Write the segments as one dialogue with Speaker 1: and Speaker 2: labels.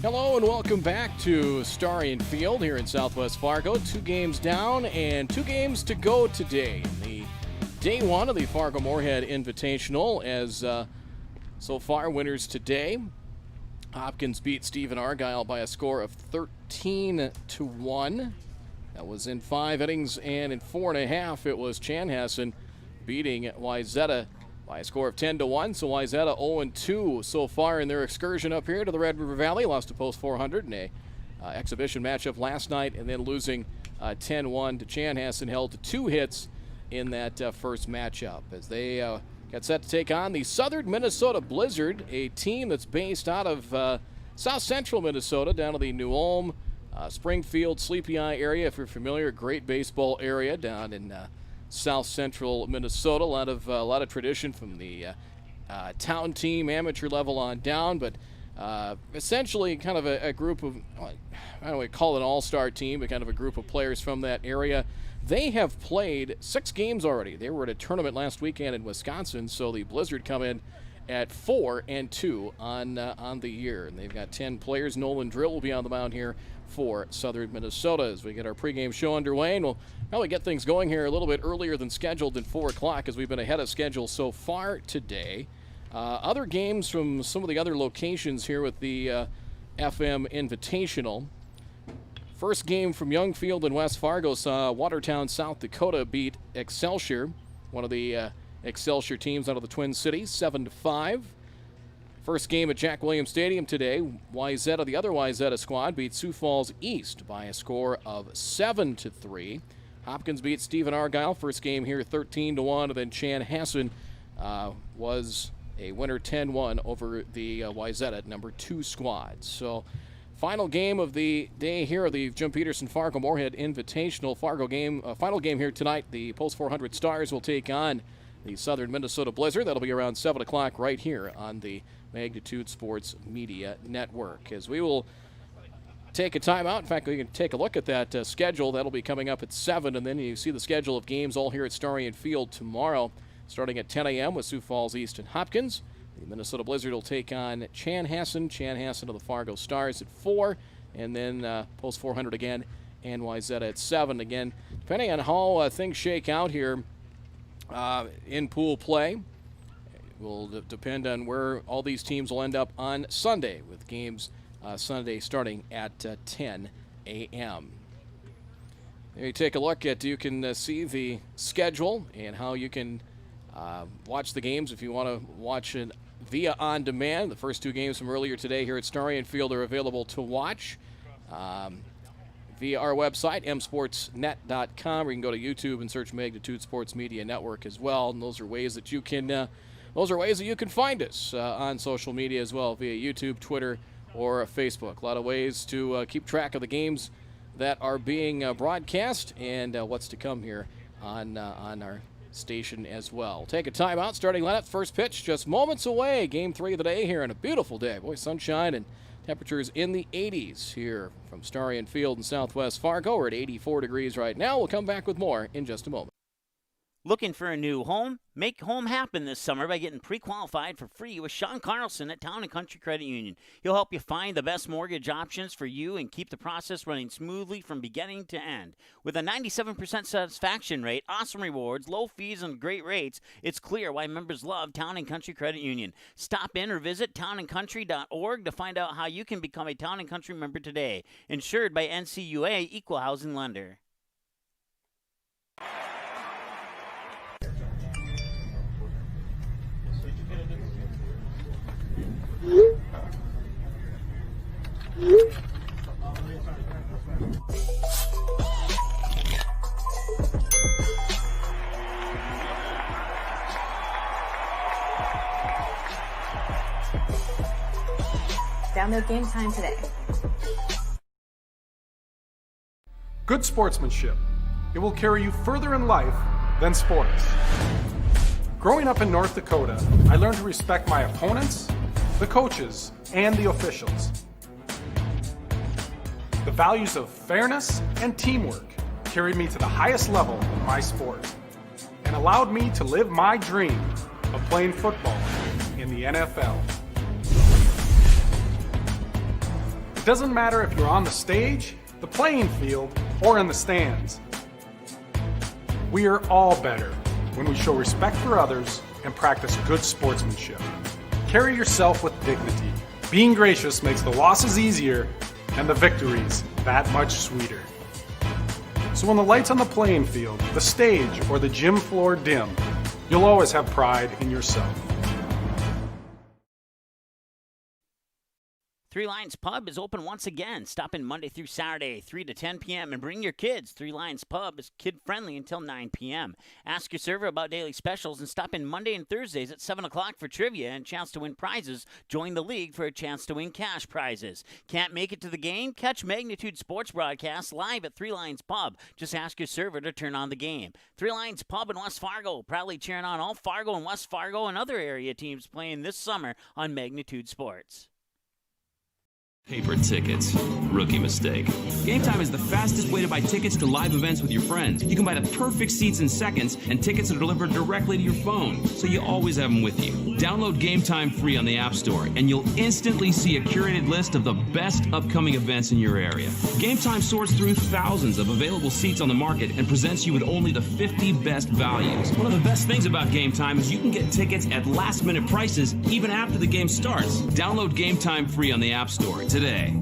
Speaker 1: Hello and welcome back to Starry & Field here in Southwest Fargo. 2 games down and 2 games to go today. The day 1 of the Fargo-Moorhead Invitational as so far winners today. Hopkins beat Stephen Argyle by a score of 13-1. That was in 5 innings, and in 4.5 it was Chanhassen beating Wayzata by a score of 10-1. So Wayzata 0-2 so far in their excursion up here to the Red River Valley. Lost to Post 400 in a exhibition matchup last night, and then losing 10-1 to Chanhassen, held to 2 hits in that first matchup as they get set to take on the Southern Minnesota Blizzard, a team that's based out of South Central Minnesota, down to the New Ulm, Springfield, Sleepy Eye area. If you're familiar, great baseball area down in South Central Minnesota. A lot of tradition from the town team, amateur level on down, but essentially kind of a group of, I don't want to call it an all-star team, but kind of a group of players from that area. They have played 6 games already. They were at a tournament last weekend in Wisconsin, so the Blizzard come in at 4-2 on the year. And they've got 10 players. Nolan Drill will be on the mound here for Southern Minnesota as we get our pregame show underway. And we'll probably get things going here a little bit earlier than scheduled at 4 o'clock as we've been ahead of schedule so far today. Other games from some of the other locations here with the FM Invitational. First game from Youngfield and West Fargo saw Watertown, South Dakota beat Excelsior, one of the Excelsior teams out of the Twin Cities, 7-5. First game at Jack Williams Stadium today, Wayzata, the other Wayzata squad, beat Sioux Falls East by a score of 7-3. Hopkins beat Stephen Argyle, first game here 13-1, and then Chanhassen was a winner 10-1 over the Wayzata number 2 squad. So final game of the day here, the Jim Peterson Fargo-Moorhead Invitational. Final game here tonight, the Post 400 Stars will take on the Southern Minnesota Blizzard. That'll be around 7 o'clock right here on the Magnitude Sports Media Network. As we will take a timeout. In fact, we can take a look at that schedule. That'll be coming up at 7, and then you see the schedule of games all here at Starry & Field tomorrow, starting at 10 a.m. with Sioux Falls East and Hopkins. The Minnesota Blizzard will take on Chanhassen of the Fargo Stars at 4, and then Post 400 again, and Wayzata at 7. Again, depending on how things shake out here in pool play, it will depend on where all these teams will end up on Sunday, with games Sunday starting at 10 a.m. There you take a look at, you can see the schedule and how you can watch the games if you want to watch it via on demand. The first 2 games from earlier today here at Starry & Field are available to watch via our website, msportsnet.com, or you can go to YouTube and search Magnitude Sports Media Network as well. And those are ways that you can find us on social media as well, via YouTube, Twitter, or Facebook. A lot of ways to keep track of the games that are being broadcast and what's to come here on our station as well. Take a timeout. Starting lineup, first pitch just moments away. Game 3 of the day here on a beautiful day. Boy, sunshine and temperatures in the 80s here from Starry & Field in Southwest Fargo. We're at 84 degrees right now. We'll come back with more in just a moment.
Speaker 2: Looking for a new home? Make home happen this summer by getting pre-qualified for free with Sean Carlson at Town & Country Credit Union. He'll help you find the best mortgage options for you and keep the process running smoothly from beginning to end. With a 97% satisfaction rate, awesome rewards, low fees, and great rates, it's clear why members love Town & Country Credit Union. Stop in or visit townandcountry.org to find out how you can become a Town & Country member today. Insured by NCUA Equal Housing Lender.
Speaker 3: Download Game Time today.
Speaker 4: Good sportsmanship. It will carry you further in life than sports. Growing up in North Dakota, I learned to respect my opponents, the coaches, and the officials. The values of fairness and teamwork carried me to the highest level in my sport and allowed me to live my dream of playing football in the NFL. It doesn't matter if you're on the stage, the playing field, or in the stands. We are all better when we show respect for others and practice good sportsmanship. Carry yourself with dignity. Being gracious makes the losses easier and the victories that much sweeter. So when the lights on the playing field, the stage, or the gym floor dim, you'll always have pride in yourself.
Speaker 2: Three Lions Pub is open once again. Stop in Monday through Saturday, 3 to 10 p.m. and bring your kids. Three Lions Pub is kid-friendly until 9 p.m. Ask your server about daily specials and stop in Monday and Thursdays at 7 o'clock for trivia and a chance to win prizes. Join the league for a chance to win cash prizes. Can't make it to the game? Catch Magnitude Sports broadcasts live at Three Lions Pub. Just ask your server to turn on the game. Three Lions Pub in West Fargo, proudly cheering on all Fargo and West Fargo and other area teams playing this summer on Magnitude Sports.
Speaker 5: Paper tickets. Rookie mistake. Game Time is the fastest way to buy tickets to live events with your friends. You can buy the perfect seats in seconds, and tickets are delivered directly to your phone, so you always have them with you. Download Game Time free on the App Store, and you'll instantly see a curated list of the best upcoming events in your area. Game Time sorts through thousands of available seats on the market and presents you with only the 50 best values. One of the best things about Game Time is you can get tickets at last-minute prices even after the game starts. Download Game Time free on the App Store today.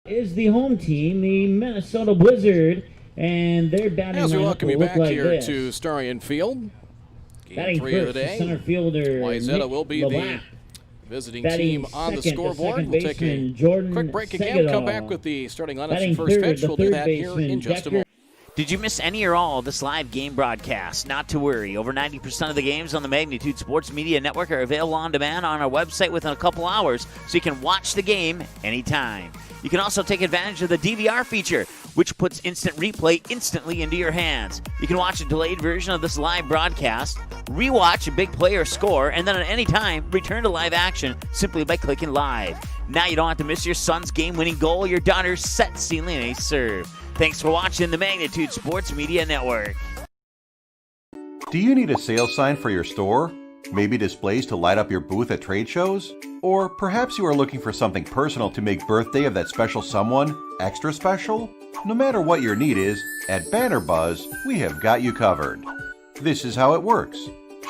Speaker 6: Is the home team, the Minnesota Blizzard, and their batting
Speaker 1: As we
Speaker 6: lineup
Speaker 1: welcome
Speaker 6: will
Speaker 1: you
Speaker 6: look
Speaker 1: back
Speaker 6: like
Speaker 1: here
Speaker 6: this.
Speaker 1: to Starion Field. Game
Speaker 6: Batting
Speaker 1: 3 of the
Speaker 6: first,
Speaker 1: day.
Speaker 6: center fielder
Speaker 1: Wayzata
Speaker 6: Nick
Speaker 1: will be
Speaker 6: Labatt.
Speaker 1: the visiting
Speaker 6: Batting
Speaker 1: team on the
Speaker 6: second,
Speaker 1: scoreboard.
Speaker 6: the
Speaker 1: We'll
Speaker 6: second
Speaker 1: take a
Speaker 6: baseman, Jordan
Speaker 1: quick break again. Come back
Speaker 6: Segadol.
Speaker 1: with the starting lineups
Speaker 6: Batting
Speaker 1: and first
Speaker 6: third,
Speaker 1: pitch.
Speaker 6: the
Speaker 1: We'll do
Speaker 6: third
Speaker 1: that here
Speaker 6: baseman,
Speaker 1: in just a
Speaker 6: Decker.
Speaker 1: moment.
Speaker 2: Did you miss any or all of this live game broadcast? Not to worry. Over 90% of the games on the Magnitude Sports Media Network are available on demand on our website within a couple hours, so you can watch the game anytime. You can also take advantage of the DVR feature, which puts instant replay instantly into your hands. You can watch a delayed version of this live broadcast, rewatch a big play or score, and then at any time, return to live action simply by clicking live. Now you don't have to miss your son's game-winning goal or your daughter's set-sealing ace serve. Thanks for watching the Magnitude Sports Media Network.
Speaker 7: Do you need a sales sign for your store? Maybe displays to light up your booth at trade shows? Or perhaps you are looking for something personal to make birthday of that special someone extra special? No matter what your need is, at Banner Buzz, we have got you covered. This is how it works.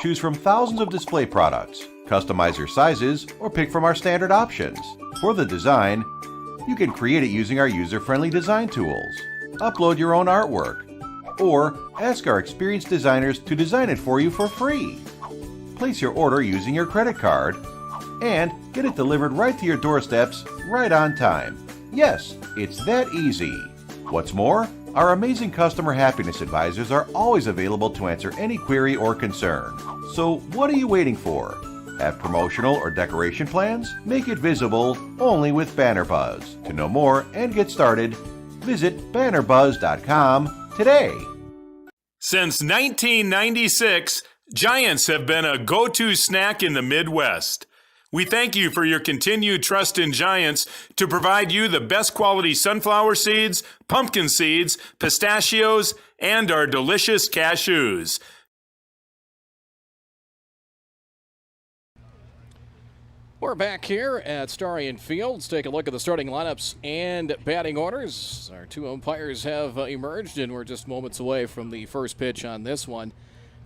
Speaker 7: Choose from thousands of display products, customize your sizes, or pick from our standard options. For the design, you can create it using our user-friendly design tools. Upload your own artwork, or ask our experienced designers to design it for you for free. Place your order using your credit card, and get it delivered right to your doorsteps right on time. Yes, it's that easy. What's more, our amazing customer happiness advisors are always available to answer any query or concern. So what are you waiting for? Have promotional or decoration plans? Make it visible only with Banner Buzz. To know more and get started, visit bannerbuzz.com today.
Speaker 8: Since 1996, Giants have been a go-to snack in the Midwest. We thank you for your continued trust in Giants to provide you the best quality sunflower seeds, pumpkin seeds, pistachios, and our delicious cashews.
Speaker 1: We're back here at Starion Field. Let's take a look at the starting lineups and batting orders. Our two umpires have emerged, and we're just moments away from the first pitch on this one.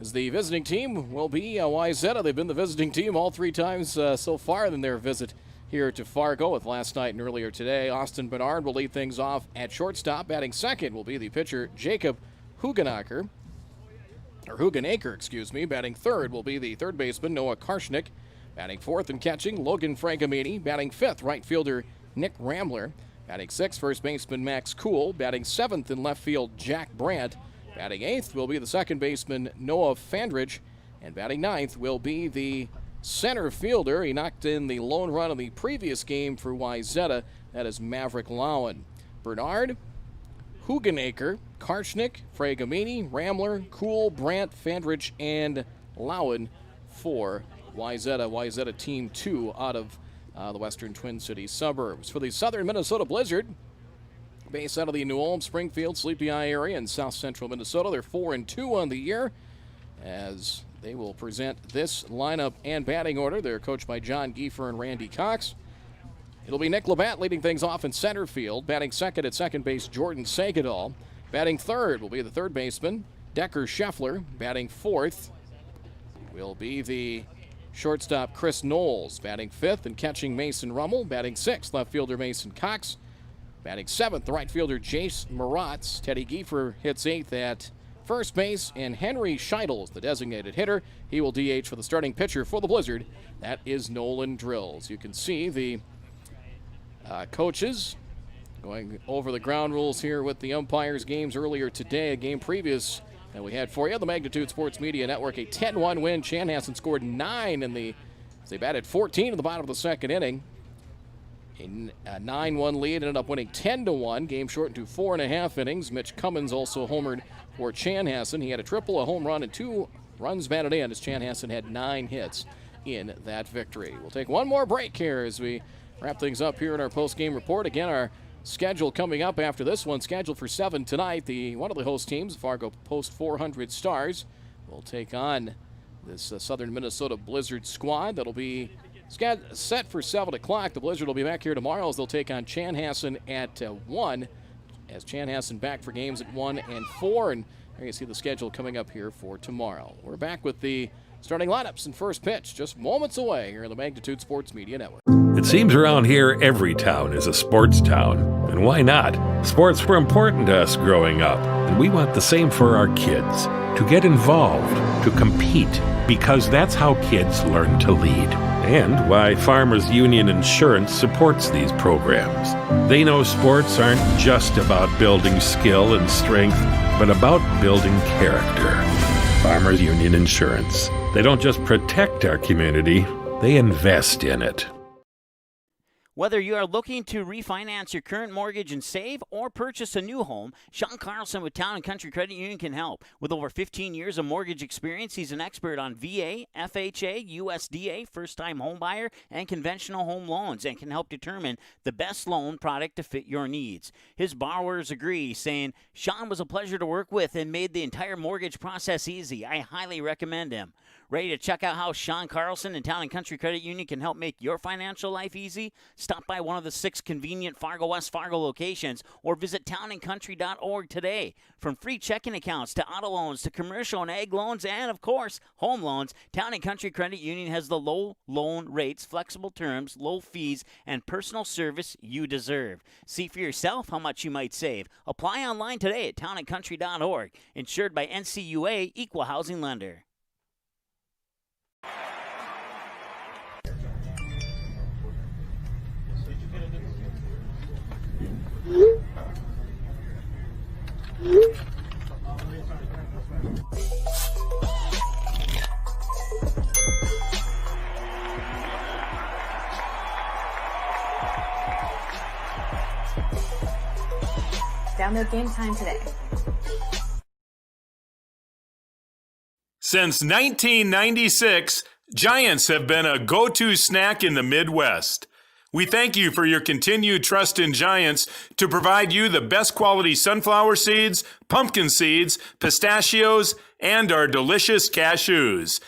Speaker 1: As the visiting team will be Wayzata. They've been the visiting team all three times so far in their visit here to Fargo, with last night and earlier today. Austin Bernard will lead things off at shortstop. Batting second will be the pitcher Jacob Hugenaker. Batting third will be the third baseman Noah Karshnick. Batting fourth and catching, Logan Frankamini. Batting fifth, right fielder Nick Rambler. Batting sixth, first baseman Max Kuhl. Batting seventh in left field, Jack Brandt. Batting eighth will be the second baseman Noah Fandrich. And batting ninth will be the center fielder. He knocked in the lone run of the previous game for Wayzata. That is Maverick Lowen. Bernard, Hugenaker, Karshnick, Frankamini, Rambler, Kuhl, Brandt, Fandrich, and Lowen for Wayzata. Wayzata Team 2 out of the western Twin Cities suburbs. For the southern Minnesota Blizzard, based out of the New Ulm, Springfield, Sleepy Eye area in south central Minnesota, they're 4-2 on the year, as They will present this lineup and batting order. They're coached by John Giefer and Randy Cox. It'll be Nick Labatt leading things off in center field. Batting second at second base, Jordan Sagadol. Batting third will be the third baseman, Decker Scheffler. Batting fourth will be the shortstop, Chris Knowles. Batting fifth and catching, Mason Rummel. Batting sixth, left fielder Mason Cox. Batting seventh, the right fielder, Jace Maratz. Teddy Giefer hits eighth at first base, and Henry Scheidel is the designated hitter. He will DH for the starting pitcher for the Blizzard. That is Nolan Drills. You can see the coaches going over the ground rules here with the umpires. Games earlier today, a game previous that we had for you. The Magnitude Sports Media Network, a 10-1 win. Chanhassen scored 9 as they batted 14 in the bottom of the second inning. A 9-1 lead, ended up winning 10-1. Game shortened to 4.5 innings. Mitch Cummins also homered for Chanhassen. He had a triple, a home run, and 2 runs batted in as Chanhassen had 9 hits in that victory. We'll take one more break here as we wrap things up here in our post-game report. Again, our schedule coming up after this one, scheduled for 7 tonight. One of the host teams, Fargo Post 400 Stars, will take on this Southern Minnesota Blizzard squad. That'll be set for 7 o'clock. The Blizzard will be back here tomorrow as they'll take on Chanhassen at 1. As Chanhassen back for games at 1 and 4. And there you see the schedule coming up here for tomorrow. We're back with the starting lineups and first pitch just moments away here in the Magnitude Sports Media Network.
Speaker 9: It seems around here every town is a sports town. And why not? Sports were important to us growing up, and we want the same for our kids. To get involved, to compete, because that's how kids learn to lead. And why Farmers Union Insurance supports these programs. They know sports aren't just about building skill and strength, but about building character. Farmers Union Insurance. They don't just protect our community, they invest in it.
Speaker 2: Whether you are looking to refinance your current mortgage and save or purchase a new home, Sean Carlson with Town & Country Credit Union can help. With over 15 years of mortgage experience, he's an expert on VA, FHA, USDA, first-time home buyer, and conventional home loans, and can help determine the best loan product to fit your needs. His borrowers agree, saying, Sean was a pleasure to work with and made the entire mortgage process easy. I highly recommend him. Ready to check out how Sean Carlson and Town & Country Credit Union can help make your financial life easy? Stop by one of the 6 convenient Fargo West Fargo locations or visit townandcountry.org today. From free checking accounts to auto loans to commercial and ag loans and, of course, home loans, Town & Country Credit Union has the low loan rates, flexible terms, low fees, and personal service you deserve. See for yourself how much you might save. Apply online today at townandcountry.org. Insured by NCUA, Equal Housing Lender.
Speaker 3: Download Game Time today.
Speaker 8: Since 1996, Giants have been a go-to snack in the Midwest. We thank you for your continued trust in Giants to provide you the best quality sunflower seeds, pumpkin seeds, pistachios, and our delicious cashews.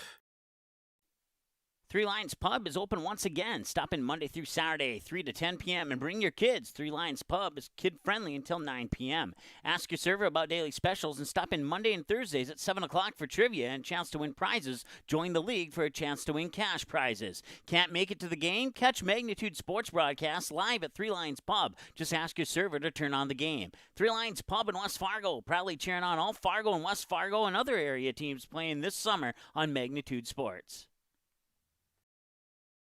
Speaker 2: Three Lions Pub is open once again. Stop in Monday through Saturday, 3 to 10 p.m. and bring your kids. Three Lions Pub is kid-friendly until 9 p.m. Ask your server about daily specials and stop in Monday and Thursdays at 7 o'clock for trivia and a chance to win prizes. Join the league for a chance to win cash prizes. Can't make it to the game? Catch Magnitude Sports broadcasts live at Three Lions Pub. Just ask your server to turn on the game. Three Lions Pub in West Fargo, proudly cheering on all Fargo and West Fargo and other area teams playing this summer on Magnitude Sports.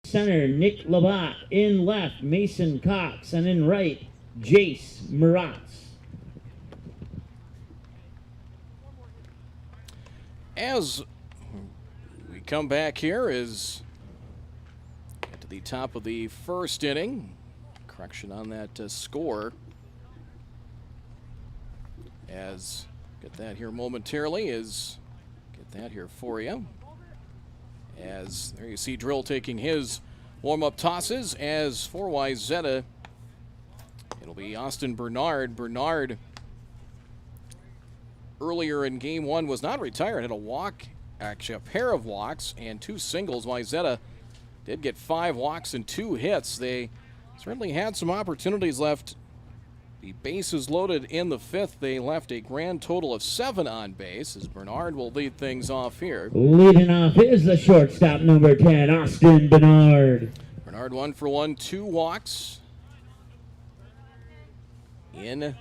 Speaker 6: Center, Nick Labatt. In left, Mason Cox. And in right, Jace Maratz.
Speaker 1: As we come back here is at the top of the first inning. Correction on that score. As get that here momentarily. Get that here for you. As there you see Drill taking his warm-up tosses. As for Wayzata, it'll be Austin Bernard. Bernard earlier in game one was not retired, had a walk actually a pair of walks and 2 singles. Wayzata did get 5 walks and 2 hits. They certainly had some opportunities left. The bases loaded in the 5th. They left a grand total of 7 on base as Bernard will lead things off here.
Speaker 6: Leading off is the shortstop, number 10, Austin Bernard.
Speaker 1: Bernard 1 for 1, 2 walks in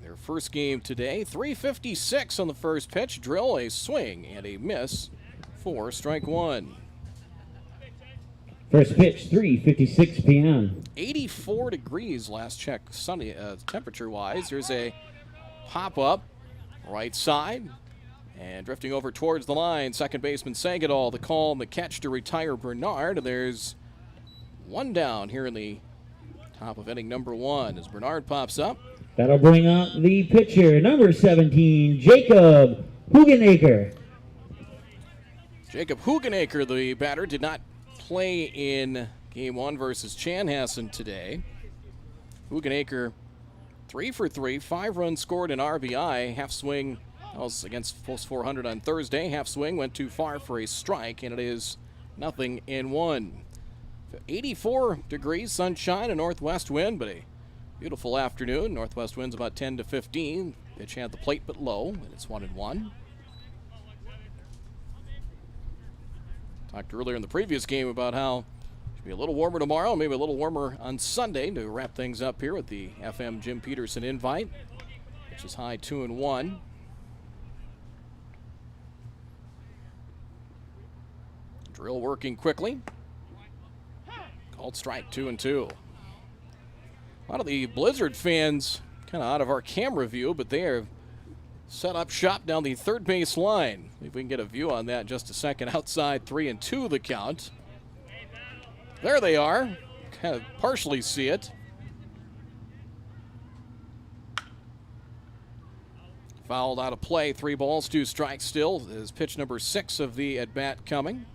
Speaker 1: their first game today. 3:56 on the first pitch. Drill, a swing, and a miss for strike 1.
Speaker 6: First pitch, 3:56 p.m.
Speaker 1: 84 degrees last check, sunny temperature-wise. There's a pop-up right side. And drifting over towards the line, second baseman Sagadol, the call and the catch to retire Bernard. There's 1 down here in the top of inning number 1 as Bernard pops up.
Speaker 6: That'll bring up the pitcher, number 17, Jacob Hugenacre.
Speaker 1: Jacob Hugenacre, the batter, did not play in Game 1 versus Chanhassen today. Hugenacre, 3 for 3, 5 runs scored in RBI, half swing. That was against post 400 on Thursday. Half swing went too far for a strike, and it is 0-1. 84 degrees, sunshine, a northwest wind, but a beautiful afternoon. Northwest wind's about 10 to 15. Pitch had the plate but low, and it's 1-1. Talked earlier in the previous game about how it should be a little warmer tomorrow, maybe a little warmer on Sunday to wrap things up here with the FM Jim Peterson invite, which is high 2-1. Drill working quickly. Called strike, 2-2. A lot of the Blizzard fans kind of out of our camera view, but they are set up shop down the third base line. If we can get a view on that in just a second. Outside, 3-2 the count. There they are. Kind of partially see it. Fouled out of play. 3 balls, 2 strikes still. Is pitch number 6 of the at-bat coming.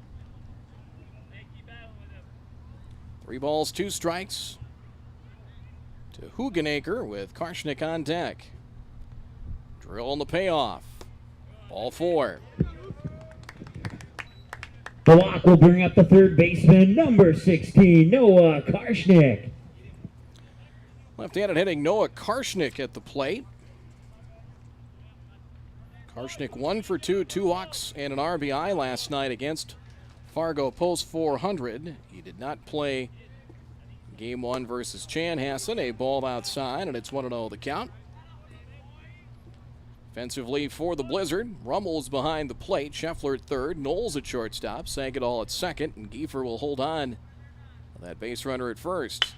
Speaker 1: 3 balls, 2 strikes to Hugenacre with Karshnik on deck. Drill on the payoff. Ball 4.
Speaker 6: The walk will bring up the third baseman, number 16, Noah Karshnik.
Speaker 1: Left-handed hitting Noah Karshnik at the plate. Karshnik 1 for 2, 2 walks and an RBI last night against Fargo post 400. He did not play Game 1 versus Chanhassen. A ball outside, and it's 1-0 the count. Offensively for the Blizzard, Rummel's behind the plate, Scheffler at third, Knowles at shortstop, Sagadol at second, and Giefer will hold on to that base runner at first.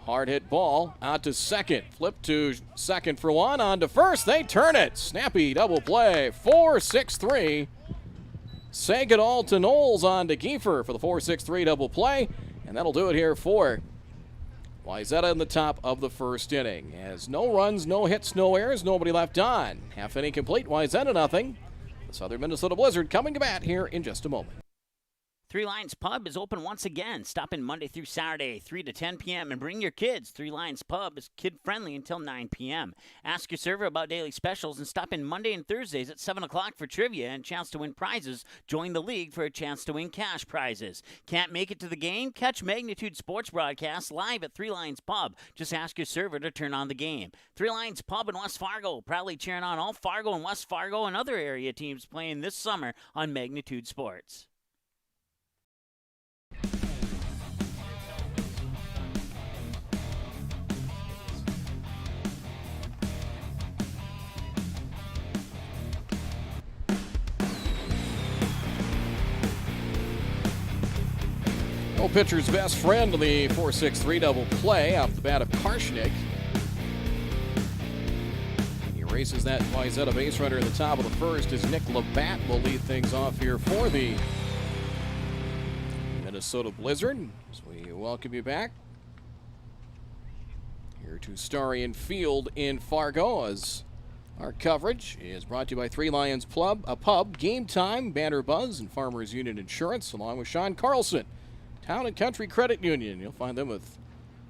Speaker 1: Hard hit ball out to second, flip to second for 1, on to first, they turn it. Snappy double play, 4-6-3. Sagadol to Knowles on to Giefer for the 4-6-3 double play, and that'll do it here for Wayzata in the top of the first inning. As no runs, no hits, no errors, nobody left on. Half inning complete, Wayzata nothing. The Southern Minnesota Blizzard coming to bat here in just a moment.
Speaker 2: Three Lions Pub is open once again. Stop in Monday through Saturday, 3 to 10 p.m. and bring your kids. Three Lions Pub is kid-friendly until 9 p.m. Ask your server about daily specials and stop in Monday and Thursdays at 7 o'clock for trivia and a chance to win prizes. Join the league for a chance to win cash prizes. Can't make it to the game? Catch Magnitude Sports broadcasts live at Three Lions Pub. Just ask your server to turn on the game. Three Lions Pub in West Fargo, proudly cheering on all Fargo and West Fargo and other area teams playing this summer on Magnitude Sports.
Speaker 1: No pitcher's best friend on the 4-6-3 double play off the bat of Karshnik. He races that Wayzata base runner in the top of the first as Nick Labatt will lead things off here for the Minnesota Blizzard. So we welcome you back here to Starion Field in Fargo as our coverage is brought to you by Three Lions Pub, a pub, Game Time, Banner Buzz, and Farmers Union Insurance, along with Sean Carlson, Town and Country Credit Union. You'll find them with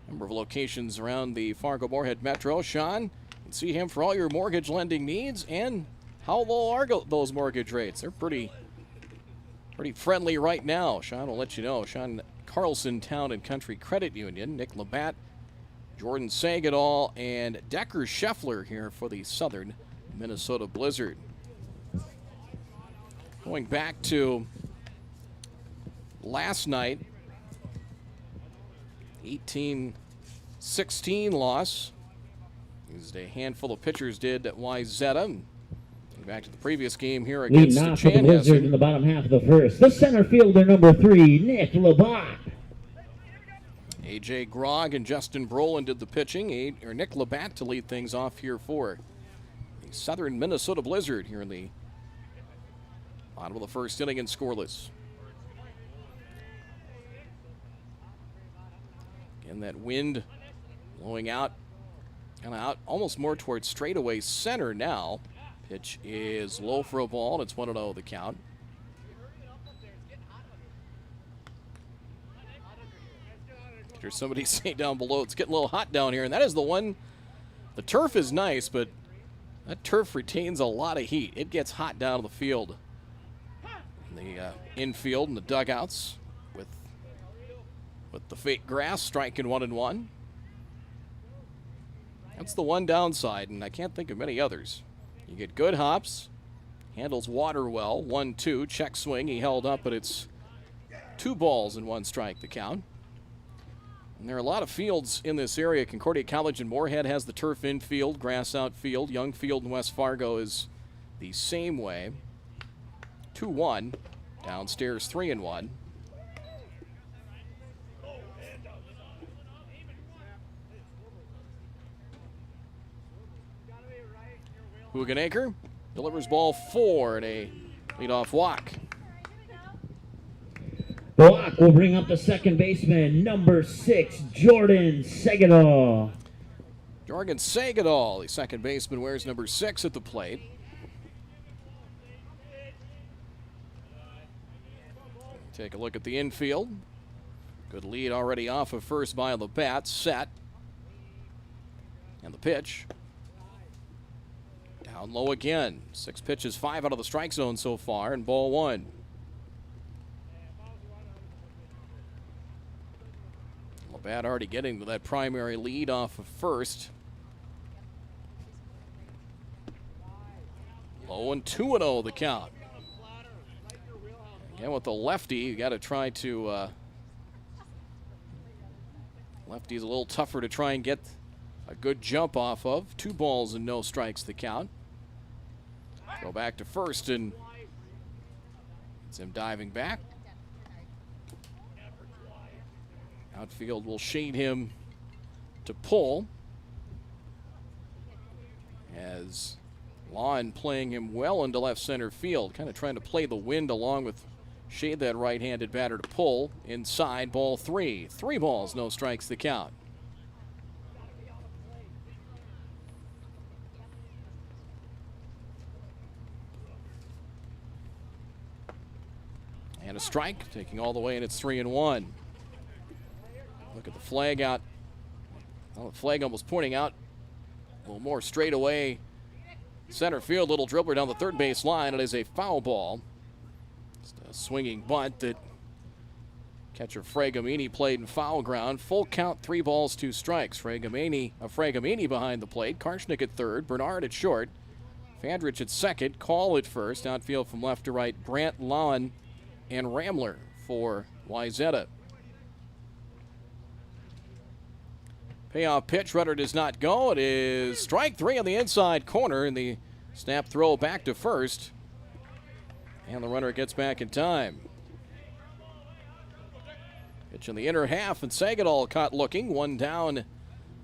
Speaker 1: a number of locations around the Fargo-Moorhead Metro. Sean, you can see him for all your mortgage lending needs and How low are those mortgage rates? They're pretty friendly right now. Sean will let you know. Sean Carlson Town and Country Credit Union, Nick Labatt, Jordan Sagadol, and Decker Scheffler here for the Southern Minnesota Blizzard. Going back to last night, 18-16 loss. Used a handful of pitchers did at Wayzata. Back to the previous game here against
Speaker 6: leading off for the Blizzard in
Speaker 1: Chanhassen.
Speaker 6: the bottom half of the first. The center fielder, number 3, Nick Labatt.
Speaker 1: A.J. Grog and Justin Brolin did the pitching. Nick Labatt to lead things off here for the Southern Minnesota Blizzard here in the bottom of the first inning and scoreless. Again, that wind blowing out, kind of out almost more towards straightaway center now. Pitch is low for a ball, and it's 1-0 the count. There's somebody saying down below, it's getting a little hot down here, and that is the one. The turf is nice, but that turf retains a lot of heat. It gets hot down the field. In the infield and the dugouts with the fake grass striking 1-1. That's the one downside, and I can't think of many others. You get good hops, handles water well, 1-2, check swing, he held up, but it's 2 balls and 1 strike the count. And there are a lot of fields in this area. Concordia College in Moorhead has the turf infield, grass outfield. Young Field in West Fargo is the same way. 2-1, downstairs 3-1. Hugenacre delivers ball 4 and a leadoff walk.
Speaker 6: The walk will bring up the second baseman, number 6, Jordan Sagadol.
Speaker 1: Jorgen Sagadol, the second baseman, wears number 6 at the plate. Take a look at the infield. Good lead already off of first by Labatt. Set. And the pitch. Down low again. 6 pitches, 5 out of the strike zone so far, and ball 1. Labatt already getting to that primary lead off of first. Low and 2-0 the count. Again, with the lefty, you got to try to. Lefty's a little tougher to try and get a good jump off of. 2 balls and no strikes the count. Go back to first, and it's him diving back. Outfield will shade him to pull, as Lon playing him well into left center field, kind of trying to play the wind along with shade that right-handed batter to pull. Inside, ball 3. 3 balls, no strikes the count. And a strike, taking all the way, and it's 3-1. Look at the flag out. Well, the flag almost pointing out a little more straight away. Center field, little dribbler down the third base line. It is a foul ball. Just a swinging bunt that catcher Fragamini played in foul ground. Full count, 3 balls, 2 strikes. Fragamini behind the plate. Karshnick at third. Bernard at short. Fandrich at second. Call at first. Outfield from left to right. Brandt, Lon, and Ramler for Wayzata. Payoff pitch, runner does not go. It is strike 3 on the inside corner, and the snap throw back to first. And the runner gets back in time. Pitch in the inner half, and Sagadol caught looking. 1 down,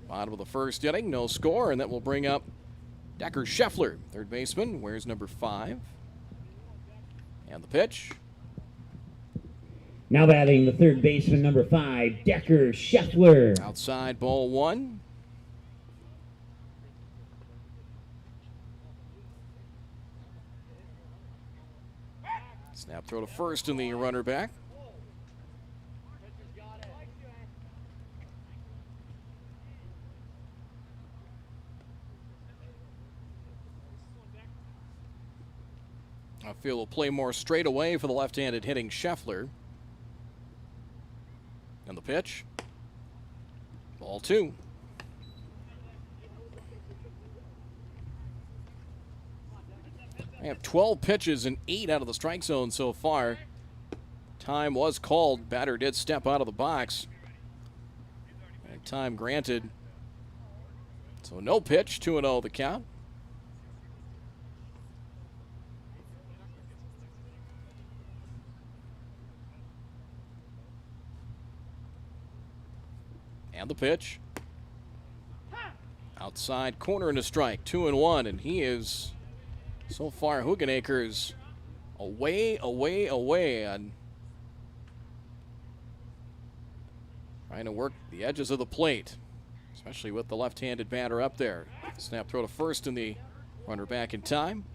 Speaker 1: bottom of the first inning, no score, and that will bring up Decker Scheffler, third baseman, wears number 5. And the pitch.
Speaker 6: Now batting the third baseman, number 5, Decker Scheffler.
Speaker 1: Outside, ball 1. Snap throw to first, and the runner back. Outfield will play more straight away for the left-handed hitting Scheffler. And the pitch. Ball 2. They have 12 pitches and 8 out of the strike zone so far. Time was called. Batter did step out of the box. And time granted. So no pitch, 2-0 the count. And the pitch. Outside corner and a strike, 2-1, and he is so far Hugenacre's away, and trying to work the edges of the plate, especially with the left-handed batter up there. Snap throw to first and the runner back in time.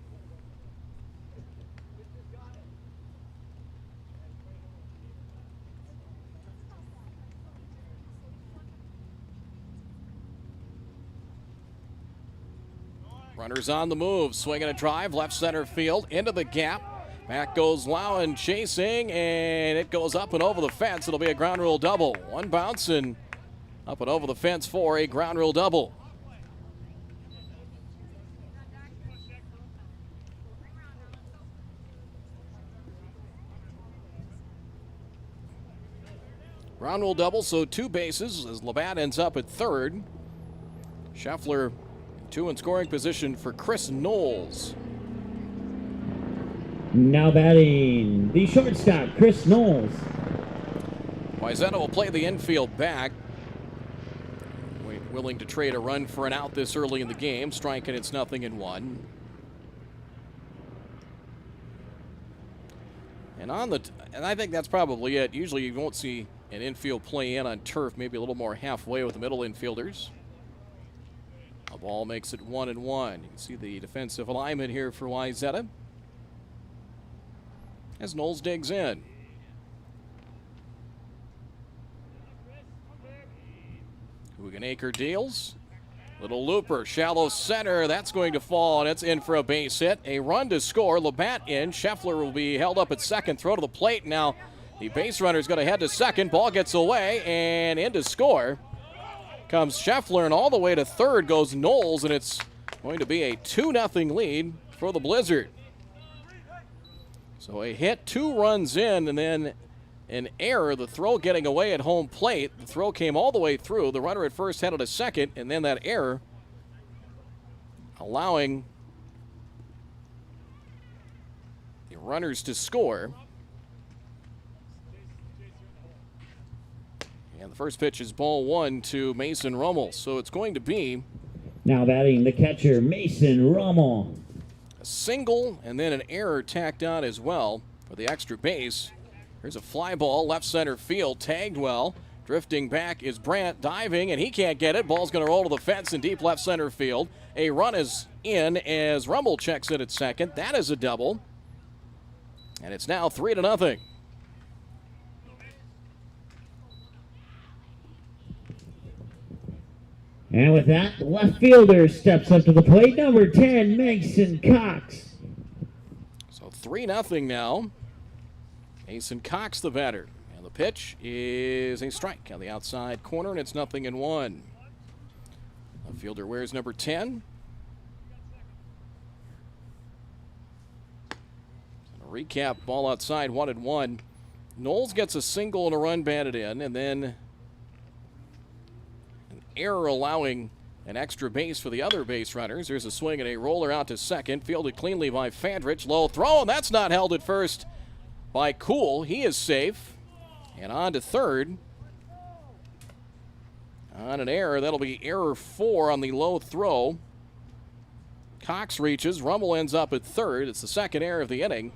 Speaker 1: Runners on the move, swinging a drive, left center field, into the gap. Back goes Lowen chasing, and it goes up and over the fence. It'll be a ground rule double. One bounce and up and over the fence for a ground rule double. Ground rule double, so 2 bases as Labatt ends up at third. Scheffler 2 in scoring position for Chris Knowles.
Speaker 6: Now batting the shortstop, Chris Knowles.
Speaker 1: Wayzata will play the infield back. Willing to trade a run for an out this early in the game. Striking, it's 0-1. And I think that's probably it. Usually you won't see an infield play in on turf, maybe a little more halfway with the middle infielders. A ball makes it 1-1. You can see the defensive alignment here for Wayzata as Knowles digs in. Hugenacre deals. Little looper, shallow center. That's going to fall, and it's in for a base hit. A run to score. Labatt in. Scheffler will be held up at second. Throw to the plate. Now the base runner is going to head to second. Ball gets away, and in to score comes Scheffler, and all the way to third goes Knowles, and it's going to be a 2-0 lead for the Blizzard. So a hit, 2 runs in, and then an error, the throw getting away at home plate. The throw came all the way through. The runner at first headed to second, and then that error allowing the runners to score. And the first pitch is ball 1 to Mason Rummel. So it's going to be
Speaker 6: now batting the catcher, Mason Rummel.
Speaker 1: A single and then an error tacked on as well for the extra base. Here's a fly ball, left center field, tagged well. Drifting back is Brandt, diving, and he can't get it. Ball's going to roll to the fence in deep left center field. A run is in as Rummel checks it at second. That is a double. And it's now 3-0.
Speaker 6: And with that, the left fielder steps up to the plate, number 10, Mason Cox.
Speaker 1: So 3-0 now. Mason Cox the batter. And the pitch is a strike on the outside corner, and it's 0-1. The fielder wears number 10. A recap, ball outside, 1-1. Knowles gets a single and a run batted in, and then error allowing an extra base for the other base runners. There's a swing and a roller out to second, fielded cleanly by Fandrich. Low throw, and that's not held at first by Kuhl. He is safe. And on to third. On an error, that'll be error 4 on the low throw. Cox reaches, Rummel ends up at third. It's the second error of the inning.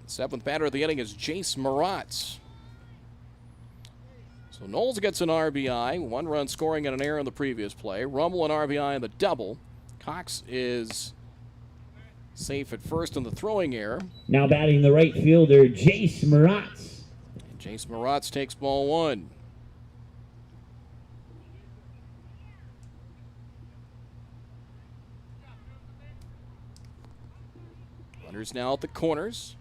Speaker 1: The 7th batter of the inning is Jace Maratz. So Knowles gets an RBI, 1 run scoring and an error in the previous play. Rummel an RBI in the double. Cox is safe at first in the throwing error.
Speaker 6: Now batting the right fielder, Jace Maratz.
Speaker 1: And Jace Maratz takes ball 1. Runners now at the corners.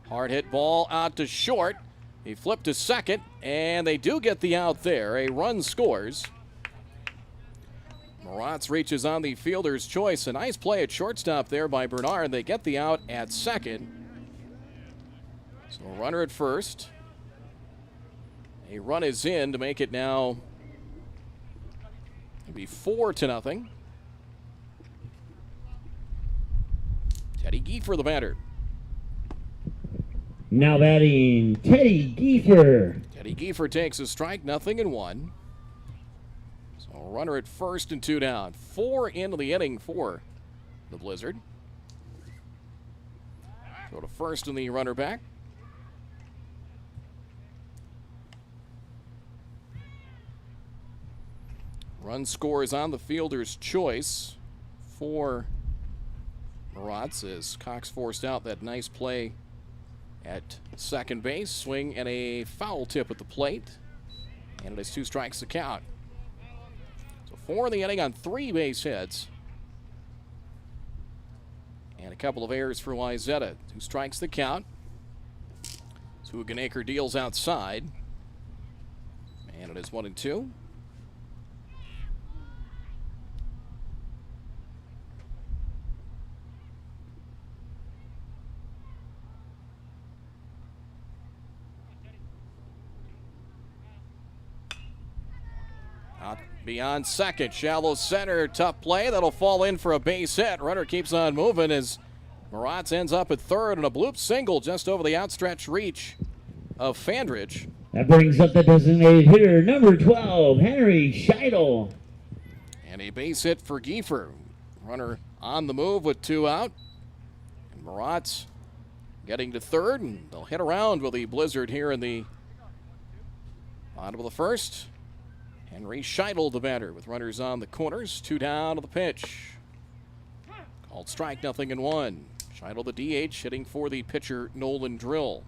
Speaker 1: Hard hit ball out to short. He flipped to second, and they do get the out there. A run scores. Moratz reaches on the fielder's choice. A nice play at shortstop there by Bernard. They get the out at second. So a runner at first. A run is in to make it now maybe 4-0. Teddy Giefer, the batter.
Speaker 6: Now batting, Teddy Giefer.
Speaker 1: Teddy Giefer takes a strike, 0-1. So a runner at first and 2 down. 4 into the inning for the Blizzard. Go to first and the runner back. Run scores on the fielder's choice for Moratz as Cox forced out that nice play at second base. Swing and a foul tip at the plate. And it is 2 strikes to count. So 4 in the inning on 3 base hits. And a couple of errors for Wayzata. 2 strikes to count. Hugenaker deals outside. And it is 1-2. Out beyond second, shallow center, tough play. That'll fall in for a base hit. Runner keeps on moving as Moratz ends up at third, and a bloop single just over the outstretched reach of Fandridge.
Speaker 6: That brings up the designated hitter, number 12, Henry Scheidel.
Speaker 1: And a base hit for Giefer. Runner on the move with 2 out. And Moratz getting to third, and they'll hit around with the Blizzard here in the bottom of the first. Henry Scheidel, the batter, with runners on the corners. 2 down to the pitch. Called strike, 0-1. Scheidel, the DH, hitting for the pitcher, Nolan Drill.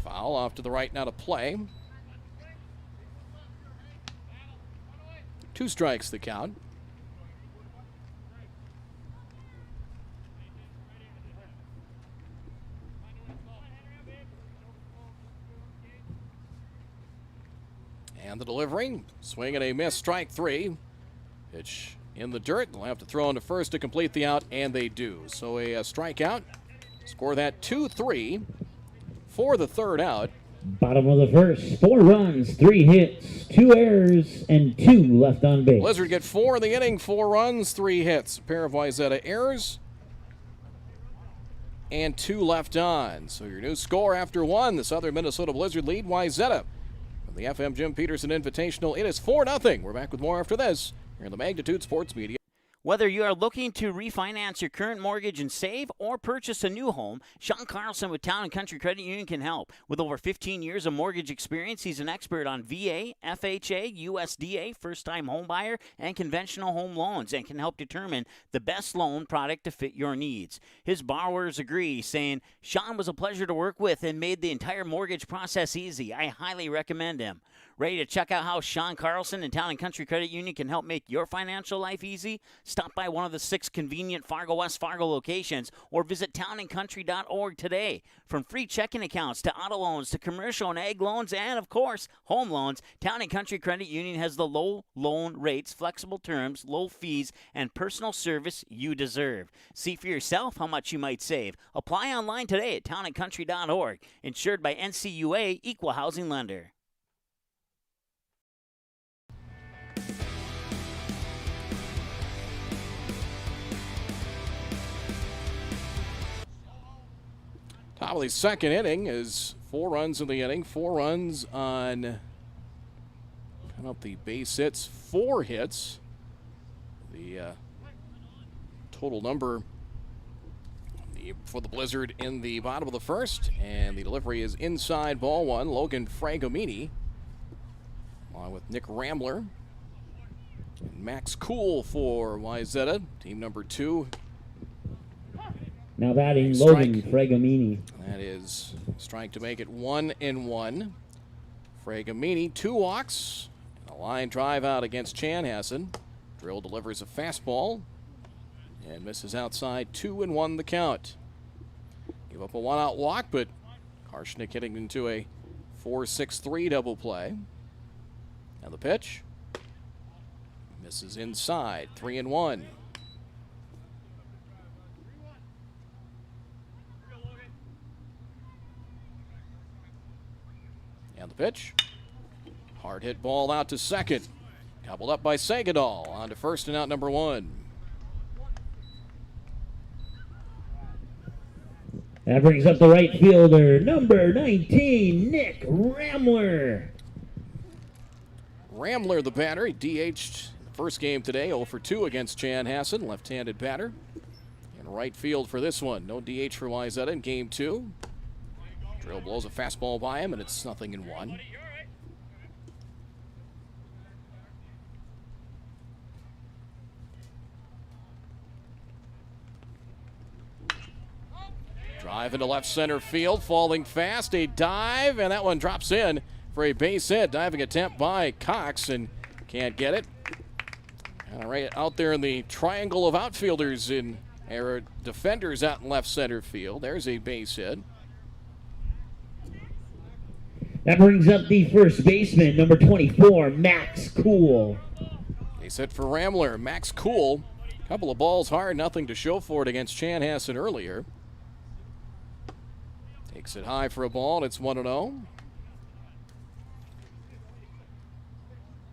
Speaker 1: Foul off to the right now to play. 2 strikes the count. And the delivery, swing and a miss, strike 3. Pitch in the dirt. They'll have to throw into first to complete the out, and they do. So a strikeout. Score that 2-3 for the third out.
Speaker 6: Bottom of the first, 4 runs, 3 hits, 2 errors, and 2 left on base.
Speaker 1: Blizzard get 4 in the inning, 4 runs, 3 hits. A pair of Wayzata errors and 2 left on. So your new score after 1, the Southern Minnesota Blizzard lead Wayzata. The FM Jim Peterson Invitational, it is 4-0. We're back with more after this here in the Magnitude Sports Media.
Speaker 2: Whether you are looking to refinance your current mortgage and save or purchase a new home, Sean Carlson with Town & Country Credit Union can help. With over 15 years of mortgage experience, he's an expert on VA, FHA, USDA, first-time home buyer, and conventional home loans, and can help determine the best loan product to fit your needs. His borrowers agree, saying, Sean was a pleasure to work with and made the entire mortgage process easy. I highly recommend him. Ready to check out how Sean Carlson and Town & Country Credit Union can help make your financial life easy? Stop by one of the 6 convenient Fargo West Fargo locations or visit townandcountry.org today. From free checking accounts to auto loans to commercial and ag loans and, of course, home loans, Town & Country Credit Union has the low loan rates, flexible terms, low fees, and personal service you deserve. See for yourself how much you might save. Apply online today at townandcountry.org. Insured by NCUA, Equal Housing Lender.
Speaker 1: Top of the second inning is 4 runs in the inning, 4 runs on count up the base hits, 4 hits. The total number for the Blizzard in the bottom of the first, and the delivery is inside ball 1. Logan Fragomini along with Nick Ramler and Max Cool for Wayzata, team number 2.
Speaker 6: Now batting Logan Fragomini.
Speaker 1: That is a strike to make it 1-1. Fragomini, 2 walks, a Line drive out against Chanhassen. Drill delivers a fastball and misses outside. 2-1 the count. Give up a one-out walk, but Karshnick hitting into a 4-6-3 double play. Now the pitch. Misses inside. 3-1. And the pitch. Hard hit ball out to second. Coupled up by Sagadol. On to first and out number 1.
Speaker 6: That brings up the right fielder, number 19, Nick Ramler.
Speaker 1: Ramler, the batter, he DH'd the first game today, 0 for 2 against Chanhassen, left-handed batter. In right field for this one. No DH for Wayzata in game 2. Drill blows a fastball by him, and it's 0-1. Drive into left center field, falling fast, a dive, and that one drops in for a base hit. Diving attempt by Cox, and can't get it. All right, out there in the triangle of outfielders or defenders out in left center field. There's a base hit.
Speaker 6: That brings up the first baseman, number 24, Max Cool.
Speaker 1: Base hit for Ramler. Max Cool, couple of balls hard, nothing to show for it against Chanhassen earlier. Takes it high for a ball, and it's 1-0.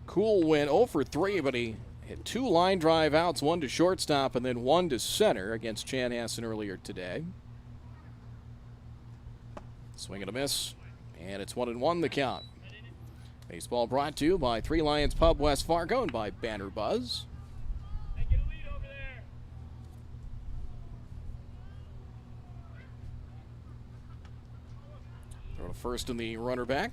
Speaker 1: Cool went 0 for 3, but he hit 2 line drive outs, 1 to shortstop and then 1 to center against Chanhassen earlier today. Swing and a miss, and it's 1-1 the count. Baseball brought to you by Three Lions Pub West Fargo and by Banner Buzz. Throw to first in the runner back.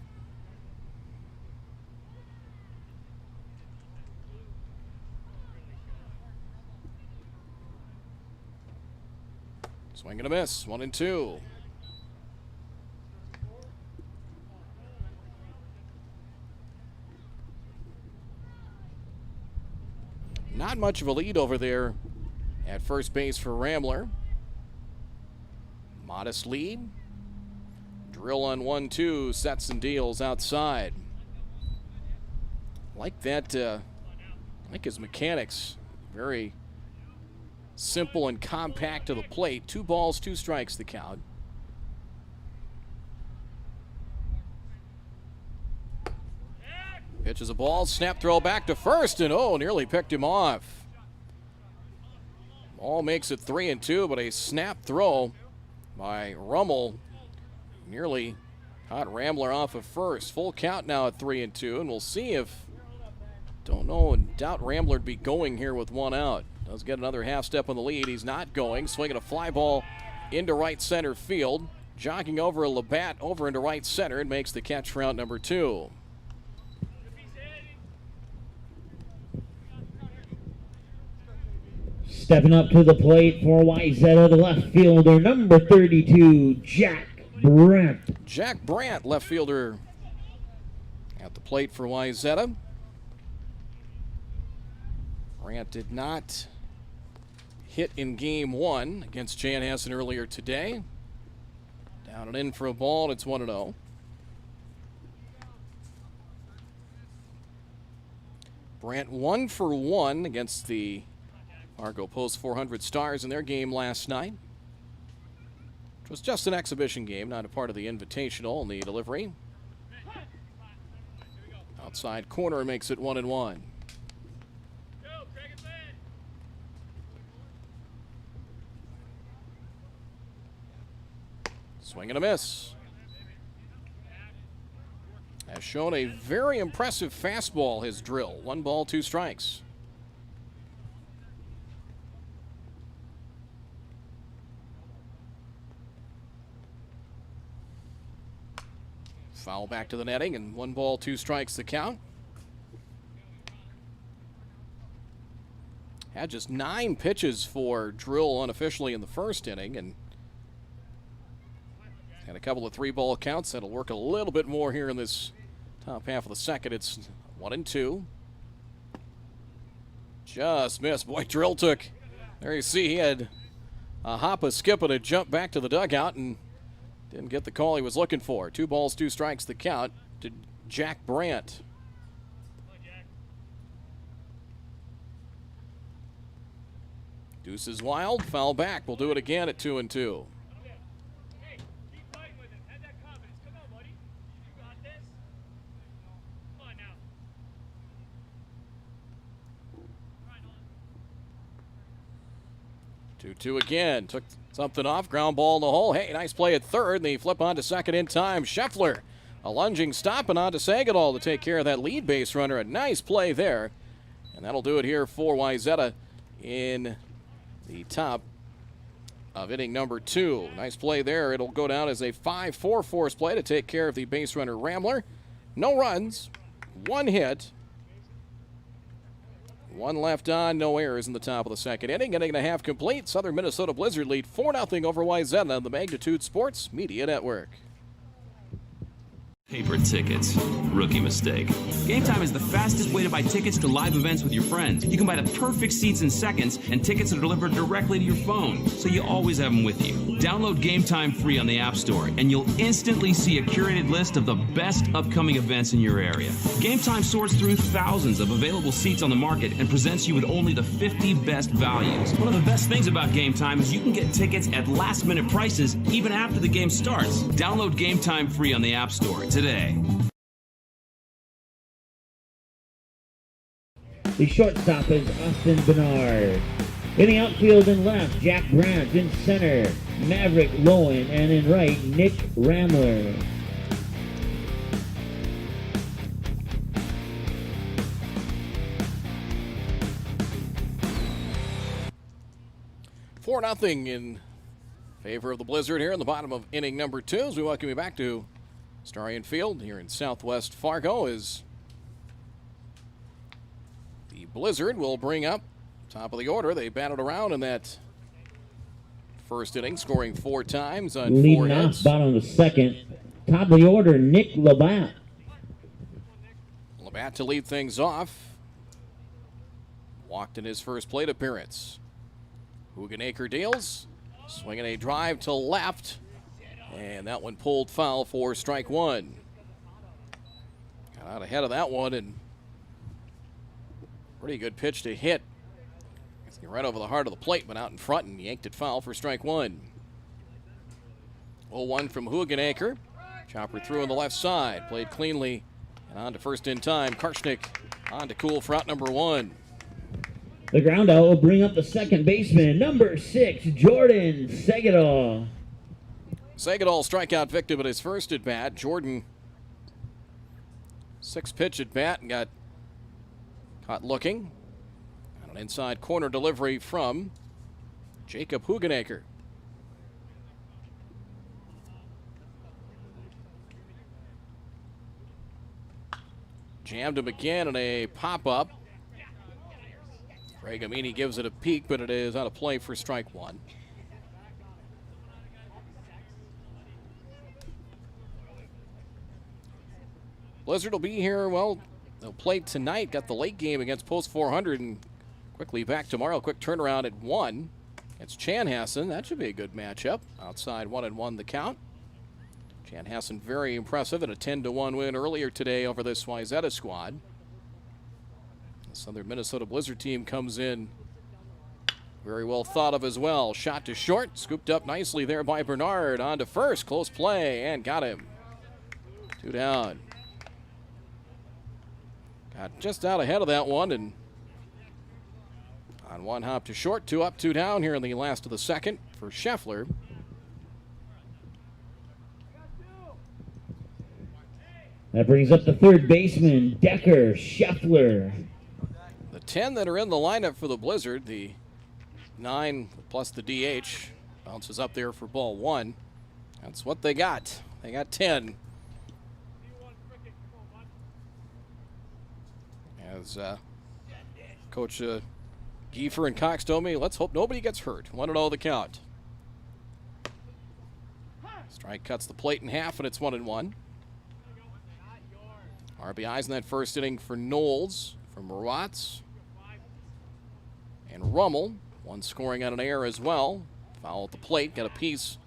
Speaker 1: Swing and a miss, 1-2. Not much of a lead over there at first base for Ramler. Modest lead. Drill on 1-2, sets and deals outside. Like that, like his mechanics. Very simple and compact to the plate. 2 balls, 2 strikes the count. Pitches a ball, snap throw back to first, and nearly picked him off. Ball makes it 3-2, but a snap throw by Rummel nearly caught Ramler off of first. Full count now at 3-2, and we'll see if, don't know, and doubt Ramler'd be going here with 1 out. Does get another half step on the lead. He's not going. Swinging a fly ball into right center field. Jogging over a Labatt over into right center and makes the catch for out number 2.
Speaker 6: Stepping up to the plate for Wayzata, the left fielder, number 32, Jack Brandt.
Speaker 1: Jack Brandt, left fielder at the plate for Wayzata. Brandt did not hit in game 1 against Chanhassen earlier today. Down and in for a ball, and it's 1-0. Brandt 1 for 1 against the Fargo Post 400 Stars in their game last night. It was just an exhibition game, not a part of the invitational, and the delivery. Outside corner makes it 1-1. Swing and a miss. Has shown a very impressive fastball, his drill. 1 ball, 2 strikes. Foul back to the netting, and 1 ball, 2 strikes the count. Had just 9 pitches for Drill unofficially in the first inning, and had a couple of 3-ball counts. That'll work a little bit more here in this top half of the second. It's 1-2. Just missed. Boy, Drill took. There you see he had a hop, a skip, and a jump back to the dugout and didn't get the call he was looking for. 2 balls, 2 strikes the count to Jack Brandt. Deuce is wild, foul back. We'll do it again at 2-2. Two again. Took something off. Ground ball in the hole. Hey, nice play at third. And they flip on to second in time. Scheffler, a lunging stop and on to Sagadol to take care of that lead base runner. A nice play there. And that'll do it here for Wayzata in the top of inning number 2. Nice play there. It'll go down as a 5-4 force play to take care of the base runner Rambler. No runs, 1 hit. 1 left on, no errors in the top of the second inning. Inning and a half complete. Southern Minnesota Blizzard lead 4-0 over Wayzata on the Magnitude Sports Media Network.
Speaker 5: Paper tickets. Rookie mistake. Game Time is the fastest way to buy tickets to live events with your friends. You can buy the perfect seats in seconds, and tickets are delivered directly to your phone, so you always have them with you. Download Game Time free on the App Store, and you'll instantly see a curated list of the best upcoming events in your area. Game Time sorts through thousands of available seats on the market and presents you with only the 50 best values. One of the best things about Game Time is you can get tickets at last-minute prices even after the game starts. Download Game Time free on the App Store today.
Speaker 6: The shortstop is Austin Bernard. In the outfield in left, Jack Brandt. In center, Maverick Lowen. And in right, Nick Rambler.
Speaker 1: Four nothing in favor of the Blizzard here in the bottom of inning number 2 as we welcome you back to Starion Field here in Southwest Fargo as the Blizzard will bring up top of the order. They batted around in that first inning, scoring 4 times on 4
Speaker 6: Leading
Speaker 1: hits.
Speaker 6: off, bottom of the second. Top of the order, Nick Labatt.
Speaker 1: Labatt to lead things off. Walked in his first plate appearance. Hugenacre deals. Swinging a drive to left. And that one pulled foul for strike 1. Got out ahead of that one and pretty good pitch to hit. Right over the heart of the plate, but out in front and yanked it foul for strike 1. 0-1 from Hugenacre. Chopper through on the left side. Played cleanly and on to first in time. Karshnick on to cool for out number 1.
Speaker 6: The ground out will bring up the second baseman, number 6, Jordan Sagadol.
Speaker 1: Sagadol strikeout victim at his first at bat. Jordan 6 pitch at bat and got caught looking. On an inside corner delivery from Jacob Hugenacre. Jammed him again in a pop-up. Craig Amini gives it a peek, but it is out of play for strike 1. Blizzard will be here, well, they'll play tonight. Got the late game against Post 400 and quickly back tomorrow. Quick turnaround at 1. It's Chanhassen. That should be a good matchup. Outside 1-1 the count. Chanhassen very impressive in a 10-1 win earlier today over this Wayzata squad. The Southern Minnesota Blizzard team comes in very well thought of as well. Shot to short, scooped up nicely there by Bernard. On to first, close play, and got him. 2 down. Got just out ahead of that one, and on 1 hop to short, 2 up, 2 down here in the last of the second for Scheffler.
Speaker 6: That brings up the third baseman, Decker Scheffler.
Speaker 1: The 10 that are in the lineup for the Blizzard, the 9 plus the DH, bounces up there for ball 1. That's what they got. They got 10. As Coach Giefer and Cox told me, let's hope nobody gets hurt. 1-0 the count. Strike cuts the plate in half, and it's 1-1. RBIs in that first inning for Knowles, from Watts, and Rummel. One scoring on an error as well. Foul at the plate, got a piece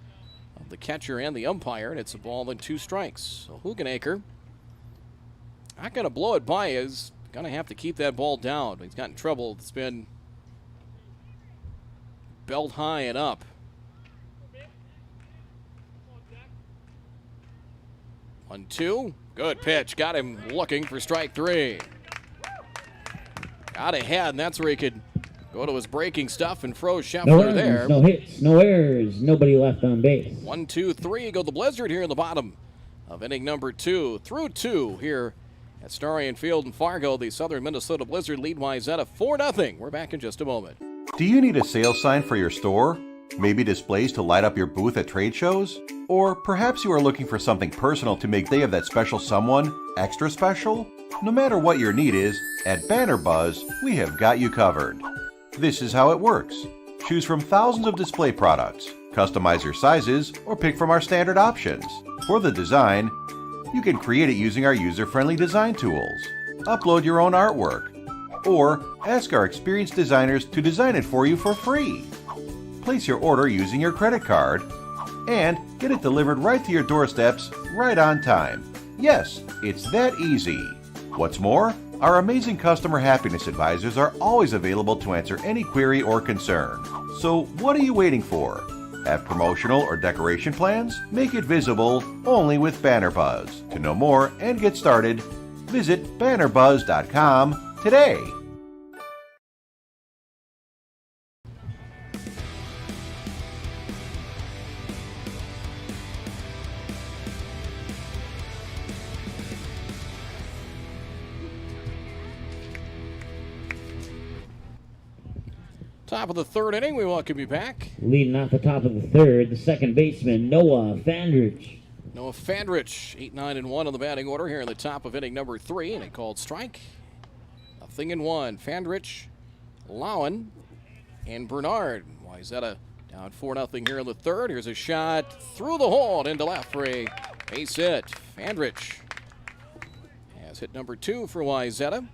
Speaker 1: of the catcher and the umpire, and it's a ball and 2 strikes. So Hugenacre not going to blow it by. Is going to have to keep that ball down. He's got in trouble. It's been belt high and up. 1-2. Good pitch. Got him looking for strike 3. Got ahead, and that's where he could go to his breaking stuff and froze Scheffler
Speaker 6: No runs,
Speaker 1: there.
Speaker 6: no hits, no errors, nobody left on base.
Speaker 1: 1, 2, 3. Go the Blizzard here in the bottom of inning number 2. Through 2 here at Starion Field in Fargo. The Southern Minnesota Blizzard lead Wayzata 4-0. We're back in just a moment.
Speaker 7: Do you need a sales sign for your store? Maybe displays to light up your booth at trade shows? Or perhaps you are looking for something personal to make the day of that special someone extra special? No matter what your need is, at Banner Buzz, we have got you covered. This is how it works. Choose from thousands of display products, customize your sizes, or pick from our standard options. For the design, you can create it using our user-friendly design tools. Upload your own artwork, or ask our experienced designers to design it for you for free. Place your order using your credit card, and get it delivered right to your doorsteps right on time. Yes, it's that easy. What's more, our amazing customer happiness advisors are always available to answer any query or concern. So what are you waiting for? Have promotional or decoration plans? Make it visible only with Banner Buzz. To know more and get started, visit bannerbuzz.com today.
Speaker 1: Top of the 3rd inning, we welcome you back.
Speaker 6: Leading off the top of the 3rd, the second baseman, Noah Fandrich.
Speaker 1: Noah Fandrich, 8-9-1 on the batting order here in the top of inning number 3, and a called strike. 0-1. Fandrich, Lowen, and Bernard. Wayzata down 4-0 here in the 3rd. Here's a shot through the hole and into left for a base hit. Fandrich has hit number 2 for Wayzata.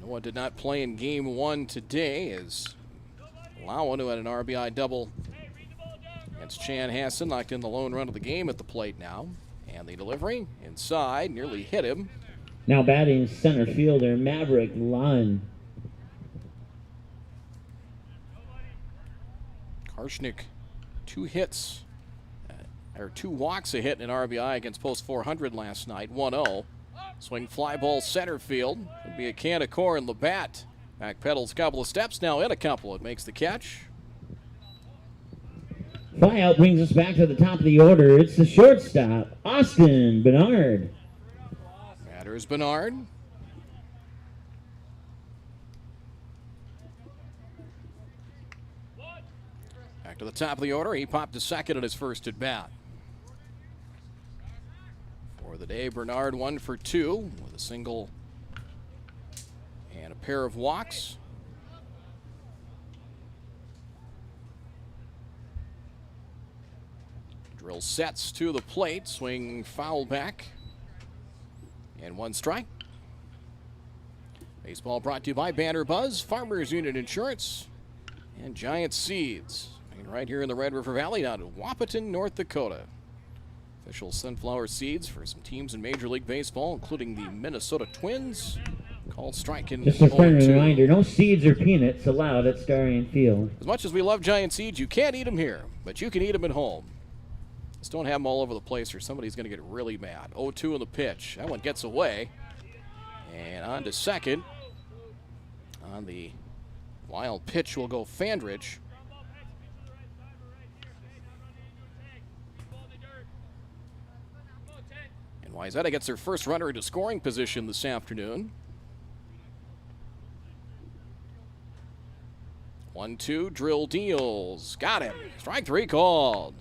Speaker 1: Noah did not play in game 1 today, as Lowen, who had an RBI double against Chanhassen, knocked in the lone run of the game at the plate now. And the delivery inside nearly hit him.
Speaker 6: Now batting center fielder, Maverick Lund.
Speaker 1: Karshnik, 2 hits, or 2 walks, a hit and an RBI against Post 400 last night, 1-0. Swing fly ball center field. Could be a can of corn. Labatt back pedals a couple of steps, now in a couple. It makes the catch.
Speaker 6: Flyout brings us back to the top of the order. It's the shortstop, Austin Bernard.
Speaker 1: Batters Bernard. Back to the top of the order. He popped to second at his first at bat. For the day, Bernard 1 for 2 with a single and a pair of walks. Drill sets to the plate, swing foul back, and 1 strike. Baseball brought to you by Banner Buzz, Farmers Union Insurance, and Giant Seeds. And right here in the Red River Valley, down in Wahpeton, North Dakota. Official sunflower seeds for some teams in Major League Baseball, including the Minnesota Twins. Called strike in
Speaker 6: Just a friendly
Speaker 1: 0-2.
Speaker 6: reminder, no seeds or peanuts allowed at Starion Field.
Speaker 1: As much as we love Giant Seeds, you can't eat them here, but you can eat them at home. Just don't have them all over the place or somebody's going to get really mad. 0-2 on the pitch. That one gets away. And on to second. On the wild pitch will go Fandrich. And Wayzata gets their first runner into scoring position this afternoon. 1-2, drill deals. Got him. Strike 3 called.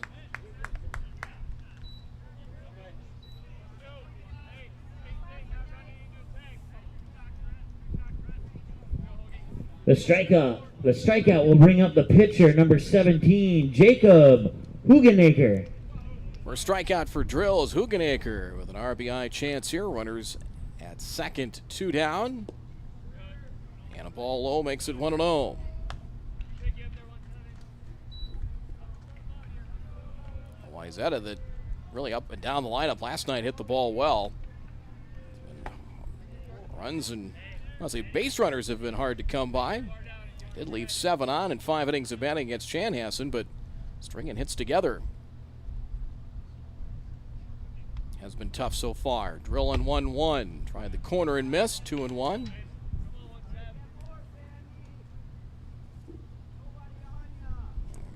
Speaker 6: The strikeout The strikeout will bring up the pitcher, number 17, Jacob Hugenacre.
Speaker 1: First strikeout for Drill is Hugenacre with an RBI chance here. Runners at second, 2 down. And a ball low makes it 1-0. Wayzata, that really up and down the lineup last night, hit the ball well. Runs and, I'll say, base runners have been hard to come by. Did leave 7 on in 5 innings of batting against Chanhassen, but stringing hits together has been tough so far. Drill on 1-1. Tried the corner and missed. 2-1.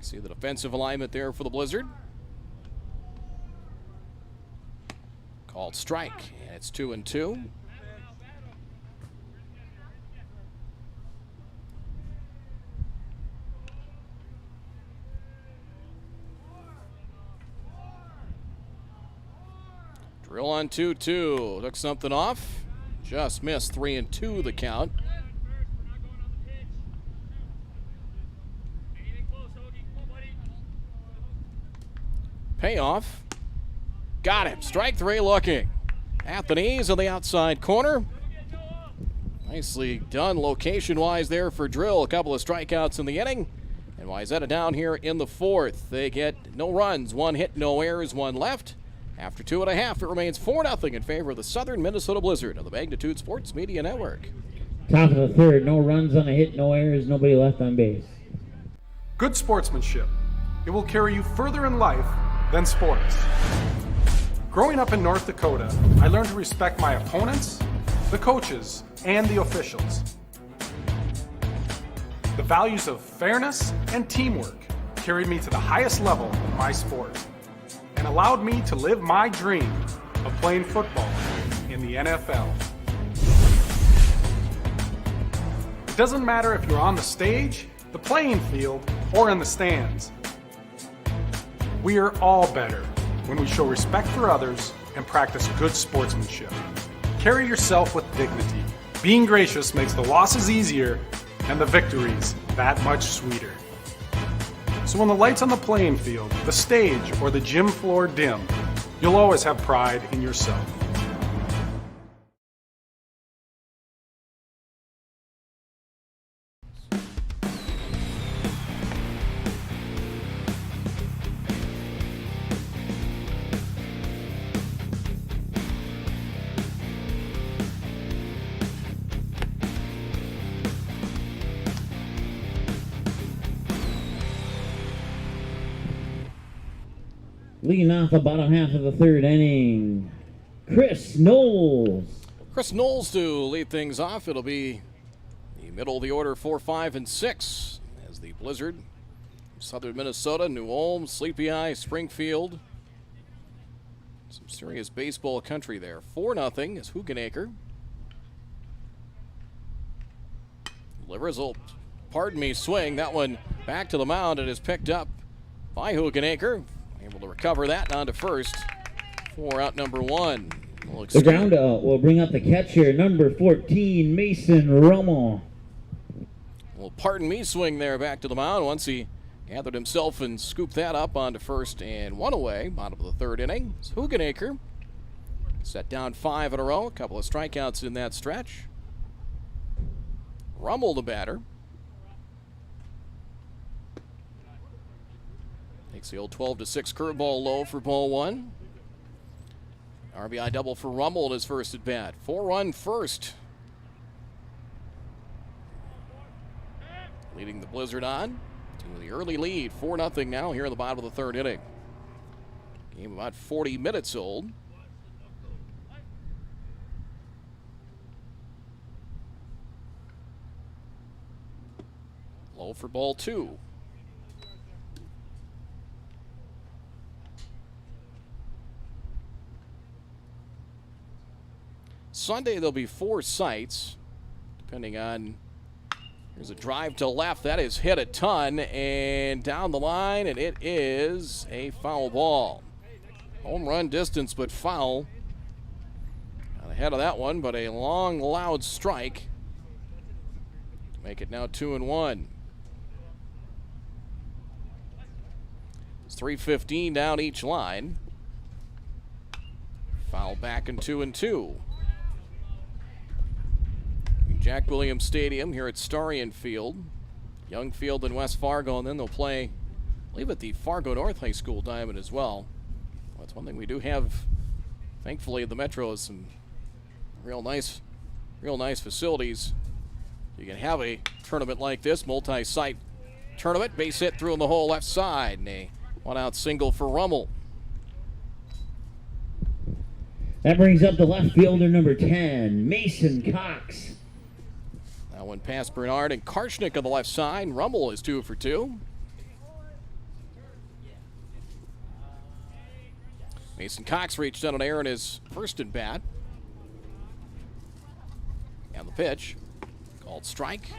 Speaker 1: See the defensive alignment there for the Blizzard. Called strike, and it's 2-2. Drill on 2-2. Took something off. Just missed. 3-2 the count. Payoff. Got him. Strike 3 looking. At the knees of the outside corner. Nicely done location-wise there for Drill. A couple of strikeouts in the inning. And Wayzata down here in the 4th. They get no runs, 1 hit, no errors, 1 left. After 2.5, it remains 4-0 in favor of the Southern Minnesota Blizzard of the Magnitude Sports Media Network.
Speaker 6: Top of the 3rd, no runs on a hit, no errors, nobody left on base.
Speaker 4: Good sportsmanship. It will carry you further in life than sports. Growing up in North Dakota, I learned to respect my opponents, the coaches, and the officials. The values of fairness and teamwork carried me to the highest level in my sport and allowed me to live my dream of playing football in the NFL. It doesn't matter if you're on the stage, the playing field, or in the stands. We are all better when we show respect for others and practice good sportsmanship. Carry yourself with dignity. Being gracious makes the losses easier and the victories that much sweeter. So when the lights on the playing field, the stage, or the gym floor dim, you'll always have pride in yourself.
Speaker 6: Leading off the bottom half of the 3rd inning, Chris Knowles.
Speaker 1: Chris Knowles to lead things off. It'll be the middle of the order, 4, 5, and 6, as the Blizzard, Southern Minnesota, New Ulm, Sleepy Eye, Springfield. Some serious baseball country there. 4-0 is Hugenacre. Delivers a, swing. That one back to the mound. It is picked up by Hugenacre. Able to recover that and on to first for out number 1.
Speaker 6: The ground out will bring up the catcher, number 14, Mason Romo.
Speaker 1: Well, pardon me swing there back to the mound once he gathered himself and scooped that up onto first and 1 away. Bottom of the 3rd inning. It's Hugenacre. Set down 5 in a row. A couple of strikeouts in that stretch. Rummel the batter. Takes the old 12-6 curveball low for ball 1. RBI double for Rummel in his first at bat. 4-run first. Leading the Blizzard on to the early lead. 4-0 now here in the bottom of the 3rd inning. Game about 40 minutes old. Low for ball 2. Sunday there'll be 4 sites, depending on, there's a drive to left, that is hit a ton, and down the line, and it is a foul ball. Home run distance, but foul. Not ahead of that one, but a long, loud strike to make it now 2-1. 3:15 down each line. Foul back in 2-2. Jack Williams Stadium here at Starion Field. Young Field in West Fargo, and then they'll play, I believe, at the Fargo North High School diamond as well. That's one thing we do have, thankfully, at the Metro is some real nice facilities. You can have a tournament like this, multi-site tournament. Base hit through in the hole left side, and a one-out single for Rummel.
Speaker 6: That brings up the left fielder, number 10, Mason Cox.
Speaker 1: That one past Bernard and Karshnick on the left side. Rummel is 2 for 2. Mason Cox reached on an error in his first at bat. And the pitch, called strike.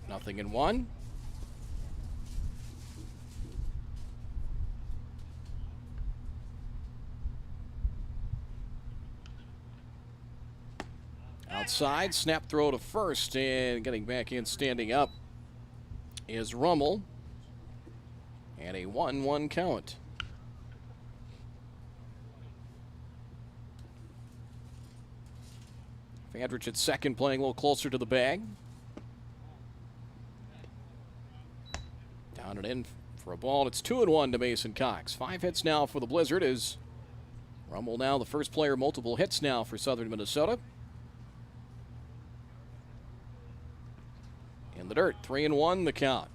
Speaker 1: 0-1. Outside, snap throw to first, and getting back in, standing up is Rummel. And a 1-1 count. Fandrich at second, playing a little closer to the bag. Down and in for a ball. It's 2-1 to Mason Cox. 5 hits now for the Blizzard as Rummel now the first player, multiple hits now for Southern Minnesota. In the dirt, 3-1 the count.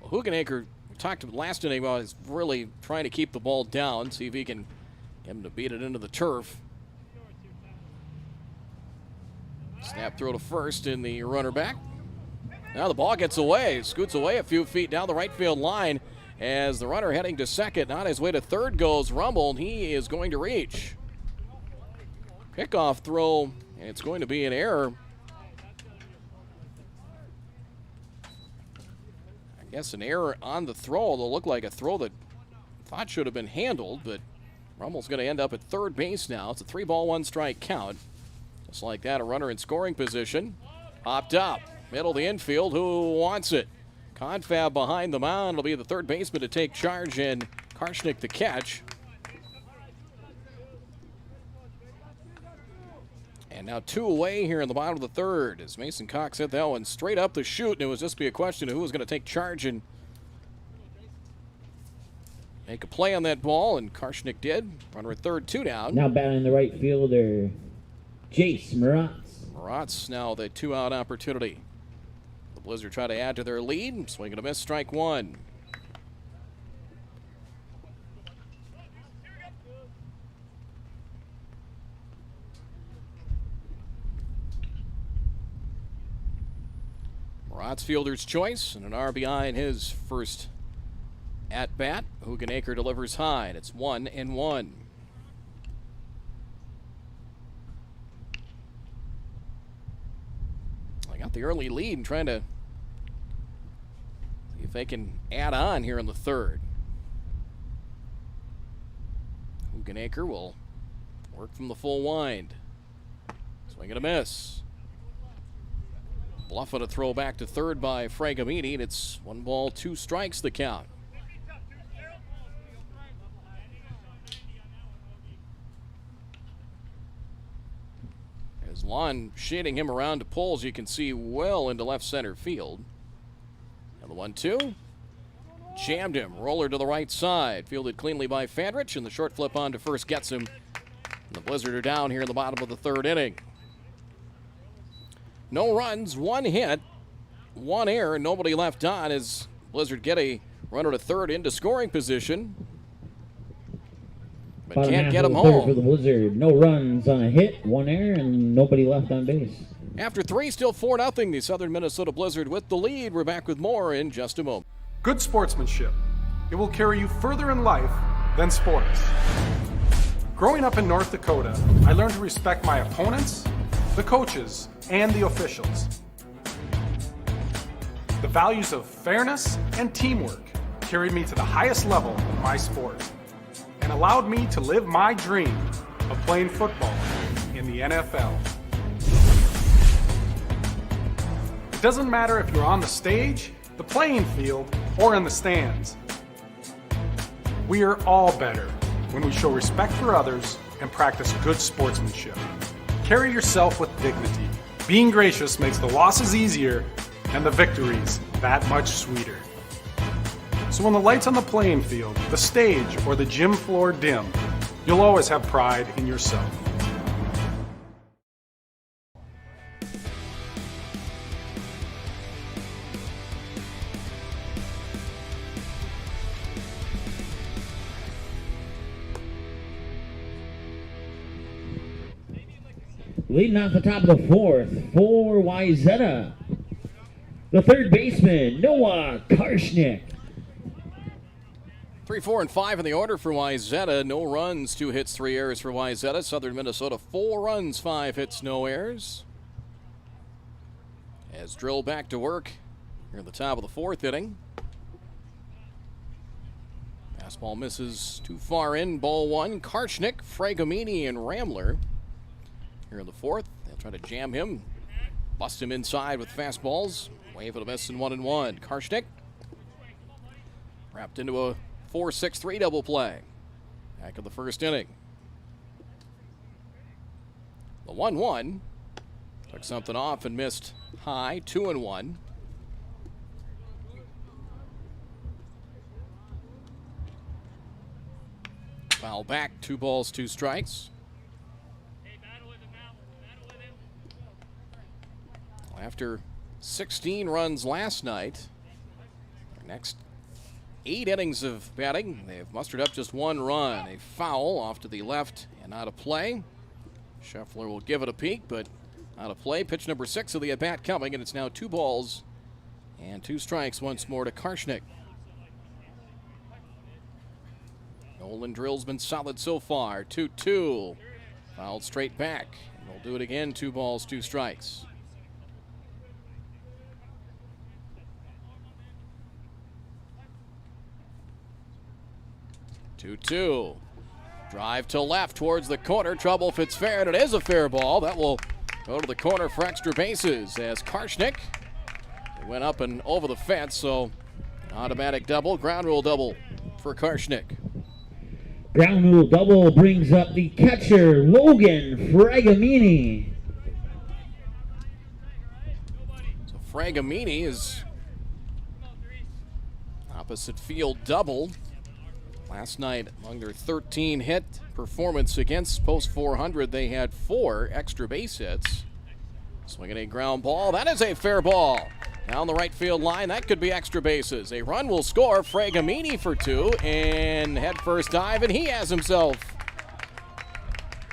Speaker 1: Hugenacre, we talked last inning about is really trying to keep the ball down, see if he can get him to beat it into the turf. Snap throw to first in the runner back. Now the ball gets away, scoots away a few feet down the right field line as the runner heading to second. On his way to third goes Rummel, and he is going to reach. Pickoff throw, and it's going to be an error. I guess an error on the throw. It'll look like a throw that I thought should have been handled, but Rummel's going to end up at third base now. It's a 3-ball, 1-strike count. Just like that, a runner in scoring position. Popped up, middle of the infield. Who wants it? Confab behind the mound. It'll be the third baseman to take charge, and Karshnick the catch. And now 2 away here in the bottom of the third as Mason Cox hit that one straight up the chute, and it was just be a question of who was going to take charge and make a play on that ball, and Karshnick did. Runner at third, 2 down.
Speaker 6: Now batting the right fielder, Jace Maratz.
Speaker 1: Maratz now the 2-out opportunity. The Blizzard try to add to their lead. Swing and a miss, strike 1. Maratz fielder's choice and an RBI in his first at-bat. Hugenacre delivers high, and it's 1-1. I got the early lead and trying to see if they can add on here in the third. Hugenacre will work from the full wind. Swing and a miss. Bluffing a throw back to third by Frangamini, and it's 1 ball, 2 strikes the count. As Lon shading him around to poles, you can see well into left center field. And the 1-2. Jammed him. Roller to the right side. Fielded cleanly by Fandrich, and the short flip on to first gets him. And the Blizzard are down here in the bottom of the third inning. No runs, 1 hit, 1 error, nobody left on as Blizzard get a runner to third into scoring position. But
Speaker 6: Bottom
Speaker 1: can't
Speaker 6: half
Speaker 1: get
Speaker 6: of
Speaker 1: him
Speaker 6: the third
Speaker 1: home.
Speaker 6: For the Blizzard, no runs on a hit, 1 error, and nobody left on base.
Speaker 1: After 3, still 4-0, the Southern Minnesota Blizzard with the lead. We're back with more in just a moment.
Speaker 4: Good sportsmanship. It will carry you further in life than sports. Growing up in North Dakota, I learned to respect my opponents, the coaches, and the officials. The values of fairness and teamwork carried me to the highest level of my sport and allowed me to live my dream of playing football in the NFL. It doesn't matter if you're on the stage, the playing field, or in the stands. We are all better when we show respect for others and practice good sportsmanship. Carry yourself with dignity. Being gracious makes the losses easier and the victories that much sweeter. So when the lights on the playing field, the stage, or the gym floor dim, you'll always have pride in yourself.
Speaker 6: Leading off the top of the fourth for Wayzata, the third baseman, Noah Karshnick.
Speaker 1: 3, 4, and 5 in the order for Wayzata. No runs, 2 hits, 3 errors for Wayzata. Southern Minnesota, 4 runs, 5 hits, no errors. As Drill back to work here at the top of the fourth inning. Fastball misses too far in, ball 1. Karshnick, Fragomini, and Ramler. Here in the fourth, they'll try to jam him, bust him inside with fastballs. Wave of a miss and 1-1. Karshnick wrapped into a 4-6-3 double play. Back of the first inning. The 1-1 took something off and missed high. 2-1. Foul back. 2 balls, 2 strikes. After 16 runs last night, their next 8 innings of batting, they've mustered up just 1 run. A foul off to the left and out of play. Scheffler will give it a peek, but out of play. Pitch number 6 of the at-bat coming, and it's now 2 balls and 2 strikes once more to Karshnick. Nolan Drill's been solid so far. 2-2. Fouled straight back. And they'll do it again. 2 balls, 2 strikes. 2-2. Drive to left towards the corner. Trouble if it's fair, and it is a fair ball. That will go to the corner for extra bases as Karshnick went up and over the fence, so automatic double, ground rule double for Karshnick.
Speaker 6: Ground rule double brings up the catcher, Logan Fragomini.
Speaker 1: So Fragomini is opposite field double. Last night, among their 13 hit performance against post 400, they had 4 extra base hits. Swinging a ground ball. That is a fair ball. Down the right field line, that could be extra bases. A run will score. Fragomini for 2, and head first dive, and he has himself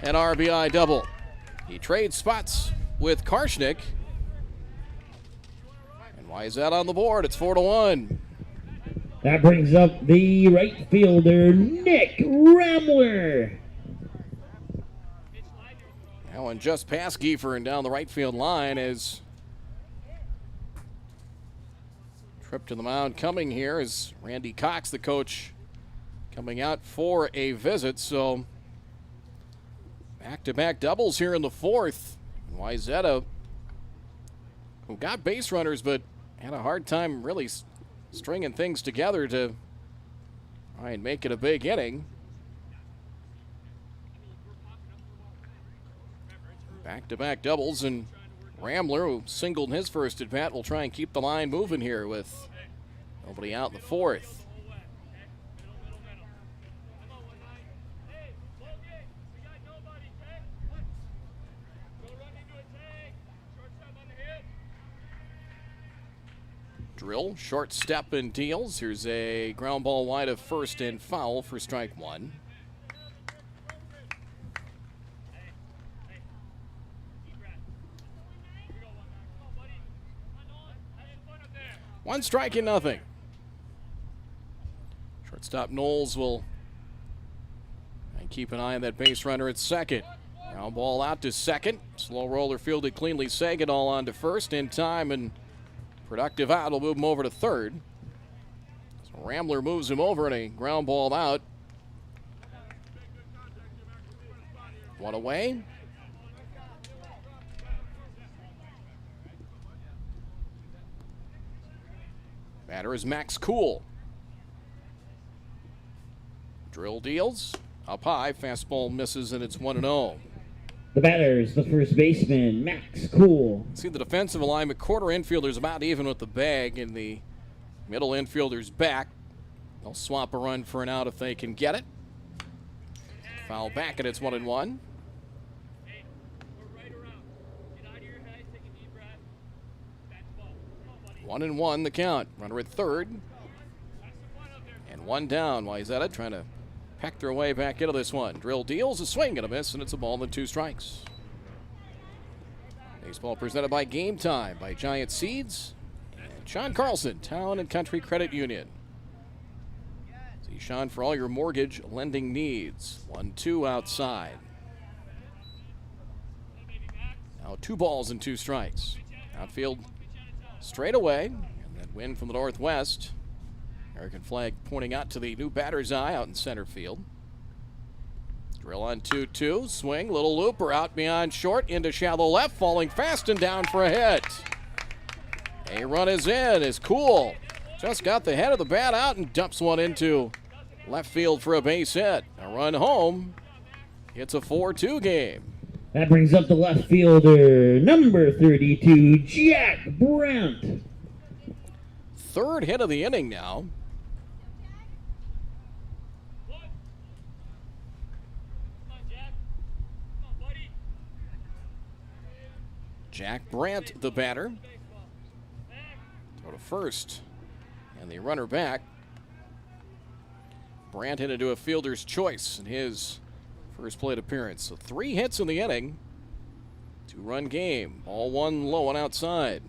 Speaker 1: an RBI double. He trades spots with Karshnick. And why is that on the board? It's 4-1.
Speaker 6: That brings up the right fielder, Nick Ramler.
Speaker 1: That one just past Giefer and down the right field line as trip to the mound coming here is Randy Cox, the coach, coming out for a visit. So back-to-back doubles here in the fourth. Wayzata, who got base runners but had a hard time really stringing things together to try and make it a big inning. Back-to-back doubles, and Ramler, who singled in his first at-bat, will try and keep the line moving here with nobody out in the fourth. Drill, short step and deals. Here's a ground ball wide of first and foul for strike 1. One strike and nothing. Shortstop Knowles will keep an eye on that base runner at second. Ground ball out to second. Slow roller fielded cleanly. Sagadol on to first in time, and productive out will move him over to third. So Ramler moves him over and a ground ball out. 1 away. Batter is Max Cool. Drill deals. Up high. Fastball misses, and it's 1-0.
Speaker 6: The batter's the first baseman, Max Cool.
Speaker 1: See the defensive alignment. Quarter infielder's about even with the bag, and the middle infielder's back. They'll swap a run for an out if they can get it. Foul back, and it's 1-1. 1-1 the count. Runner at third. And one down. Wayzata trying to peck their way back into this one. Drill deals, a swing and a miss, and it's a ball and 2 strikes. Baseball presented by Game Time by Giant Seeds and Sean Carlson, Town and Country Credit Union. See Sean for all your mortgage lending needs. 1-2 outside. Now 2 balls and 2 strikes. Outfield straight away, and that wind from the northwest. American flag pointing out to the new batter's eye out in center field. Drill on 2-2, swing, little looper out beyond short into shallow left, falling fast and down for a hit. A run is in, is Cool. Just got the head of the bat out and dumps one into left field for a base hit. A run home. It's a 4-2 game.
Speaker 6: That brings up the left fielder, number 32, Jack Brandt.
Speaker 1: Third hit of the inning now. Jack Brandt, the batter. Throw to first. And the runner back. Brandt hit into a fielder's choice in his first plate appearance. So 3 hits in the inning. 2-run game. All 1 low and outside.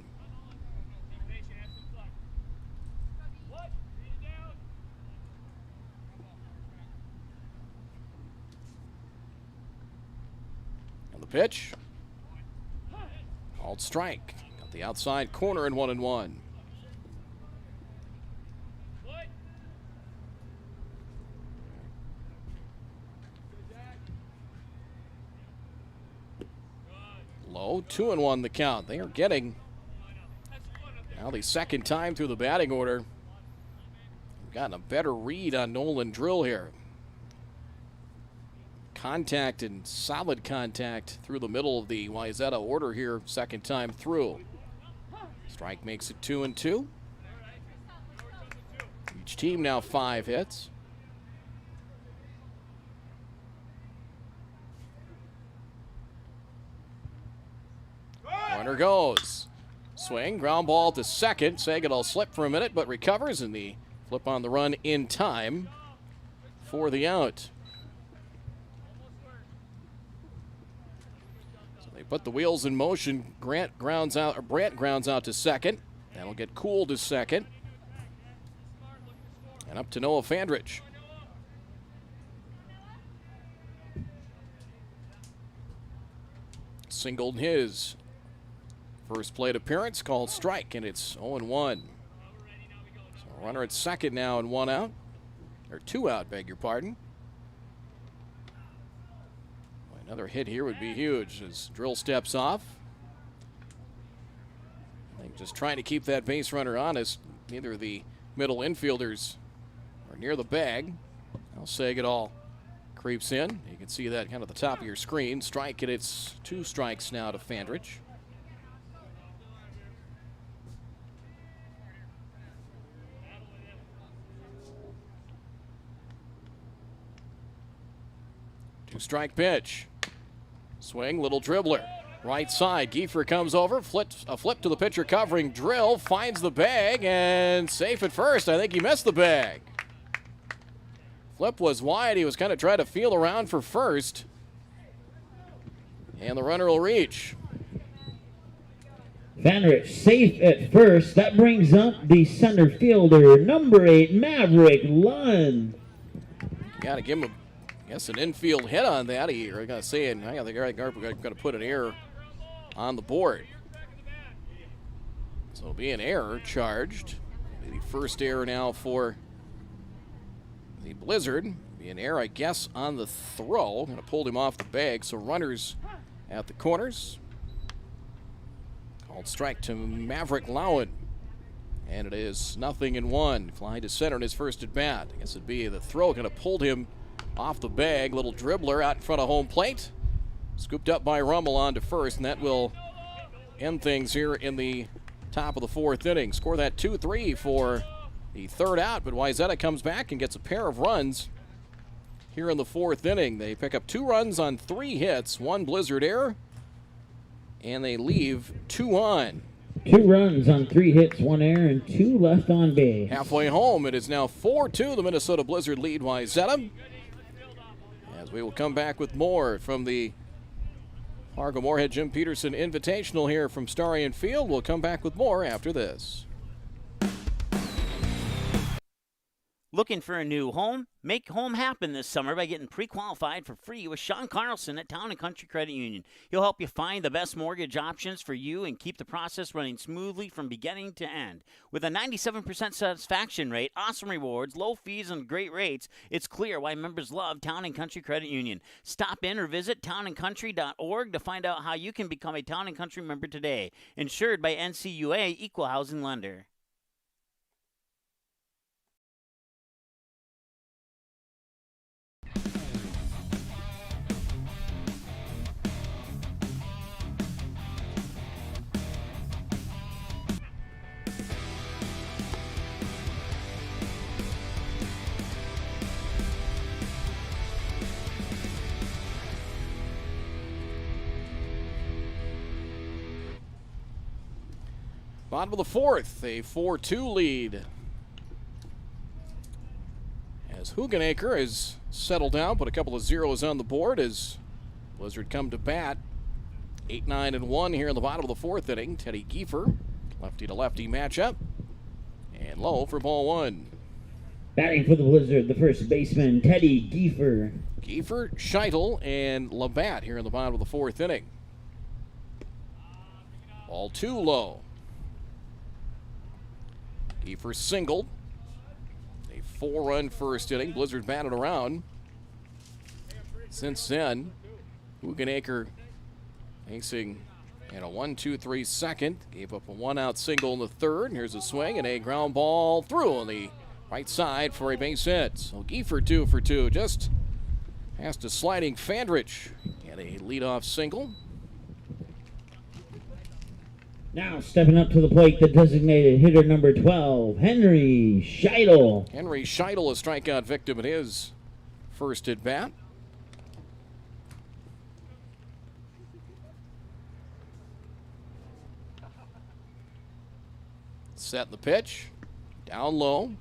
Speaker 1: And the pitch. Called strike. Got the outside corner and 1-1. Low, 2-1 the count. They are getting now the second time through the batting order. Gotten a better read on Nolan Drill here. Contact and solid contact through the middle of the Wayzata order here, second time through. Strike makes it 2-2. Each team now 5 hits. Runner goes. Swing, ground ball to second. Sagan will slip for a minute, but recovers, and the flip on the run in time for the out. So they put the wheels in motion. Brandt grounds out to second. That'll get Cool to second. And up to Noah Fandrich. Singled his first plate appearance, called strike, and it's 0-1. So runner at second now and 1 out. Or 2 out, beg your pardon. Another hit here would be huge as Drill steps off. I think just trying to keep that base runner honest. Neither of the middle infielders are near the bag. Now Sagan all creeps in. You can see that kind of the top of your screen. Strike, and it's 2 strikes now to Fandrich. Two-strike pitch. Swing, little dribbler. Right side, Giefer comes over, a flip to the pitcher covering Drill, finds the bag, and safe at first. I think he missed the bag. Flip was wide. He was kind of trying to feel around for first. And the runner will reach.
Speaker 6: Fandrich safe at first. That brings up the center fielder, number 8, Maverick Lund.
Speaker 1: Got to give him an infield hit on that. I got to say, and I think we're going to put an error on the board. So it'll be an error charged. The first error now for the Blizzard. Be an error, I guess, on the throw. Going to pull him off the bag. So runners at the corners. Called strike to Maverick Lowen. And it is 0-1. Fly to center in his first at bat. I guess it'd be the throw kind of pulled him off the bag. Little dribbler out in front of home plate. Scooped up by Rummel on to first, and that will end things here in the top of the fourth inning. Score that 2-3 for the third out, but Wayzata comes back and gets a pair of runs here in the fourth inning. They pick up 2 runs on 3 hits, 1 blizzard error, and they leave 2 on.
Speaker 6: 2 runs on 3 hits, 1 error, and 2 left on base.
Speaker 1: Halfway home, it is now 4-2. The Minnesota Blizzard lead Wayzata. As we will come back with more from the Fargo Moorhead Jim Peterson Invitational here from Starion Field. We'll come back with more after this.
Speaker 2: Looking for a new home? Make home happen this summer by getting pre-qualified for free with Sean Carlson at Town & Country Credit Union. He'll help you find the best mortgage options for you and keep the process running smoothly from beginning to end. With a 97% satisfaction rate, awesome rewards, low fees, and great rates, it's clear why members love Town & Country Credit Union. Stop in or visit townandcountry.org to find out how you can become a Town & Country member today. Insured by NCUA Equal Housing Lender.
Speaker 1: Bottom of the fourth, a 4-2 lead. As Hugenacre has settled down, put a couple of zeros on the board as Blizzard come to bat. 8-9-1 here in the bottom of the fourth inning. Teddy Giefer, lefty to lefty matchup. And low for ball 1.
Speaker 6: Batting for the Blizzard, the first baseman, Teddy Giefer.
Speaker 1: Giefer, Scheitel, and Labatt here in the bottom of the fourth inning. Ball 2 low. Giefer singled. A 4-run first inning. Blizzard batted around. Since then, Hugenacre facing in a 1-2-3 second. Gave up a 1-out single in the third. And here's a swing and a ground ball through on the right side for a base hit. So Giefer 2 for 2. Just past a sliding Fandrich. And a leadoff single.
Speaker 6: Now stepping up to the plate, the designated hitter number 12, Henry Scheitel.
Speaker 1: Henry Scheitel, a strikeout victim in his first at bat. Set the pitch. Down low.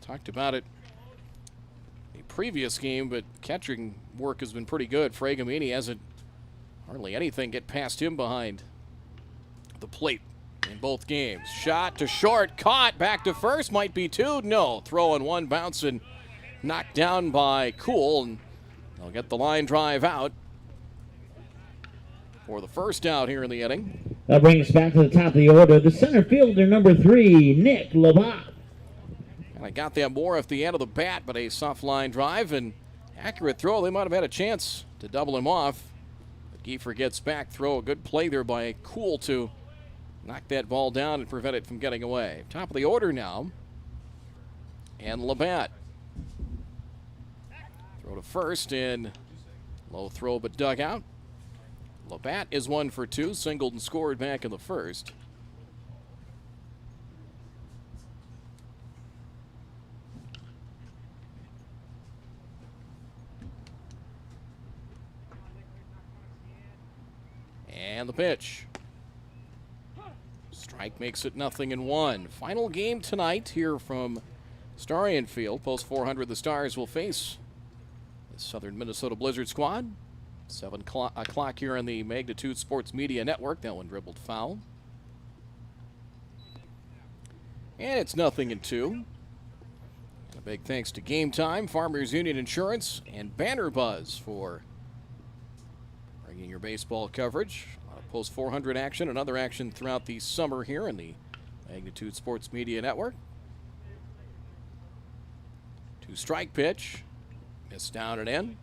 Speaker 1: Talked about it the previous game, but catching work has been pretty good. Fragamini hasn't hardly anything get past him behind the plate in both games. Shot to short, caught, back to first, might be 2. No, throw on 1, bounce and knocked down by Kuhl, and they'll get the line drive out for the first out here in the inning.
Speaker 6: That brings us back to the top of the order. The center fielder, number 3, Nick Labatt.
Speaker 1: And I got that more off the end of the bat, but a soft line drive and accurate throw. They might have had a chance to double him off. Giefer gets back, throw, a good play there by Kuhl to knock that ball down and prevent it from getting away. Top of the order now. And Labatt. Throw to first and low throw but dug out. Labatt is 1 for 2, singled and scored back in the first. And the pitch. Strike makes it 0-1. Final game tonight here from Starion Field. Post 400, the Stars will face the Southern Minnesota Blizzard squad. 7 o'clock here on the Magnitude Sports Media Network. That one dribbled foul. And it's 0-2. And a big thanks to Game Time, Farmers Union Insurance, and Banner Buzz for bringing your baseball coverage. Post 400 action and other action throughout the summer here in the Magnitude Sports Media Network. 2-strike pitch. Missed down and in.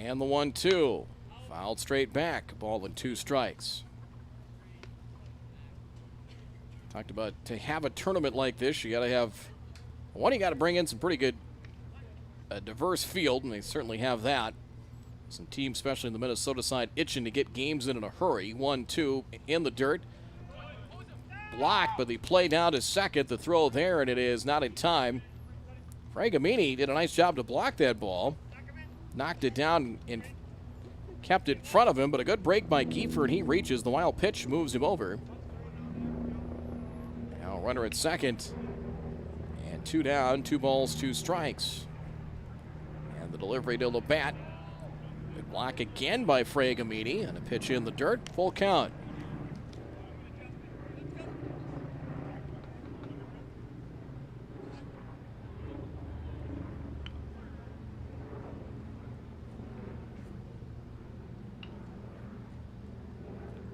Speaker 1: And the 1-2. Fouled straight back. Ball and 2 strikes. Talked about to have a tournament like this, you got to have one. You got to bring in some pretty good, diverse field, and they certainly have that. Some teams, especially in the Minnesota side, itching to get games in a hurry. 1-2 in the dirt. Blocked, but the play down to second. The throw there, and it is not in time. Fragamini did a nice job to block that ball. Knocked it down and kept it in front of him, but a good break by Kiefer, and he reaches. The wild pitch moves him over. Now runner at second. And 2 down, 2 balls, 2 strikes. And the delivery to Labatt. Good block again by Fragamini, and a pitch in the dirt. Full count.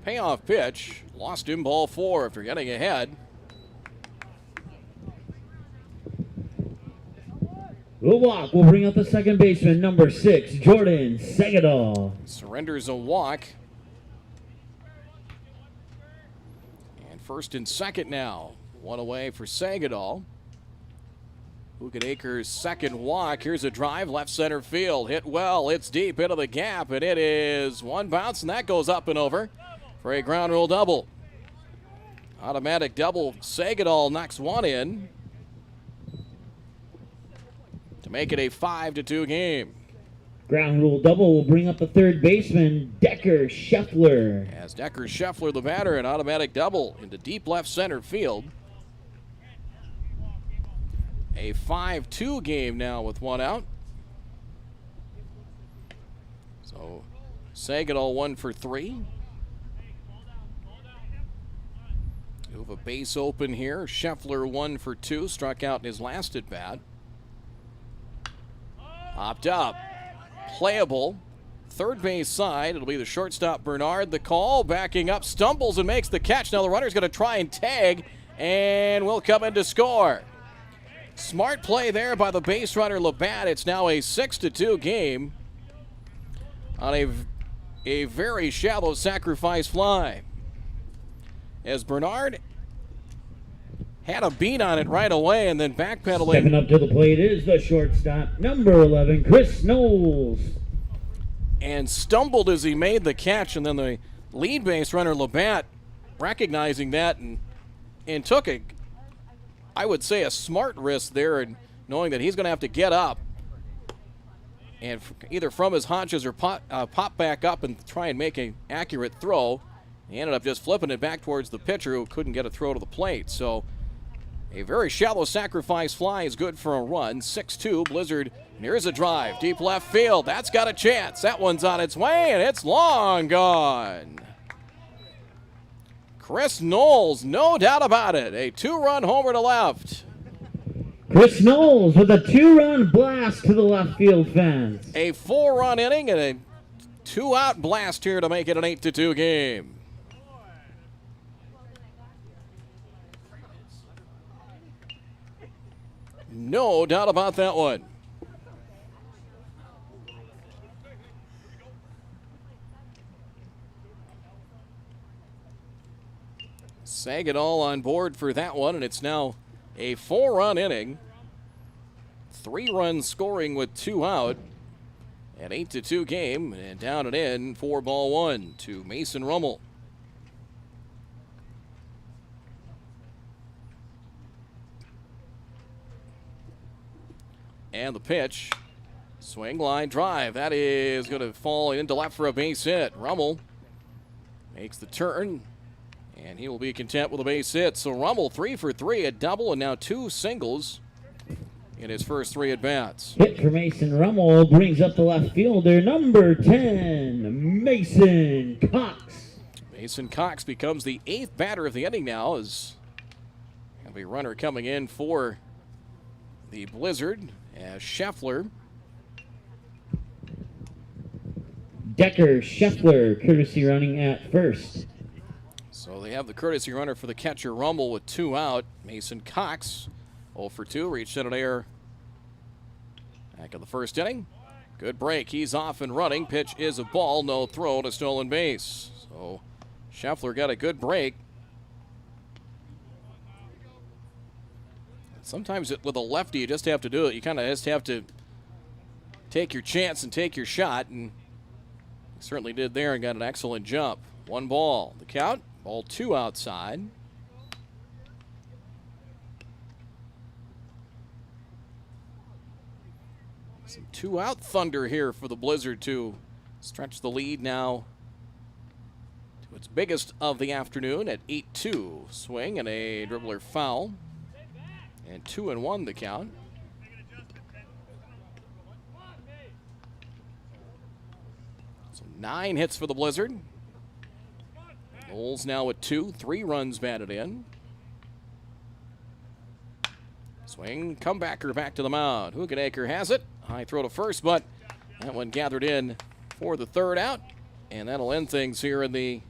Speaker 1: Payoff pitch. Lost him, ball 4 after getting ahead.
Speaker 6: The walk will bring up the second baseman, number 6, Jordan Segadal.
Speaker 1: Surrenders a walk. And first and second now. 1 away for Segadal. Hukanaker's second walk. Here's a drive, left center field. Hit well, it's deep into the gap, and it is 1 bounce, and that goes up and over for a ground rule double. Automatic double. Segadal knocks 1 in to make it a 5-2 game.
Speaker 6: Ground rule double will bring up the third baseman, Decker Scheffler.
Speaker 1: As Decker Scheffler, the batter, an automatic double into deep left center field. A 5-2 game now with 1 out. So Segadal 1 for 3. You have a base open here. Scheffler 1 for 2, struck out in his last at bat. Popped up, playable. Third base side, it'll be the shortstop Bernard. The call, backing up, stumbles and makes the catch. Now the runner's going to try and tag, and will come in to score. Smart play there by the base runner Labatt. It's now a 6-2 game on a very shallow sacrifice fly. As Bernard had a beat on it right away and then backpedaling.
Speaker 6: Stepping up to the plate is the shortstop, number 11, Chris Knowles.
Speaker 1: And stumbled as he made the catch, and then the lead base runner Labatt recognizing that and took I would say a smart risk there, and knowing that he's going to have to get up and either from his haunches or pop back up and try and make an accurate throw. He ended up just flipping it back towards the pitcher, who couldn't get a throw to the plate. So a very shallow sacrifice fly is good for a run. 6-2 Blizzard. And here's a drive, deep left field. That's got a chance. That one's on its way, and it's long gone. Chris Knowles, no doubt about it. A 2-run homer to left.
Speaker 6: Chris Knowles with a 2-run blast to the left field fence.
Speaker 1: A 4-run inning and a 2-out blast here to make it an 8-2 game. No doubt about that one. Segadal on board for that one, and it's now a 4-run inning. 3 runs scoring with 2 out. An 8-2 game, and down and in, 4-1 to Mason Rummel. And the pitch, swing, line, drive. That is going to fall into left for a base hit. Rummel makes the turn, and he will be content with a base hit. So Rummel 3 for 3, a double, and now 2 singles in his first 3 at-bats.
Speaker 6: Hit for Mason Rummel brings up the left fielder, number 10, Mason Cox.
Speaker 1: Mason Cox becomes the 8th batter of the inning now, as have a runner coming in for the Blizzard as Scheffler.
Speaker 6: Decker Scheffler, courtesy running at first.
Speaker 1: So they have the courtesy runner for the catcher Rummel with 2 out. Mason Cox 0 for 2, reached out an error back in the first inning. Good break. He's off and running. Pitch is a ball. No throw to stolen base. So Scheffler got a good break. Sometimes with a lefty, you just have to do it. You kind of just have to take your chance and take your shot. And he certainly did there and got an excellent jump. 1 ball. The count. Ball 2 outside. Some 2-out thunder here for the Blizzard to stretch the lead now to its biggest of the afternoon at 8-2. Swing and a dribbler foul. And 2-1 the count. So 9 hits for the Blizzard. Knowles now at 2, 3 runs batted in. Swing, comebacker back to the mound. Hugenacre has it. High throw to first, but that one gathered in for the 3rd out. And that'll end things here in the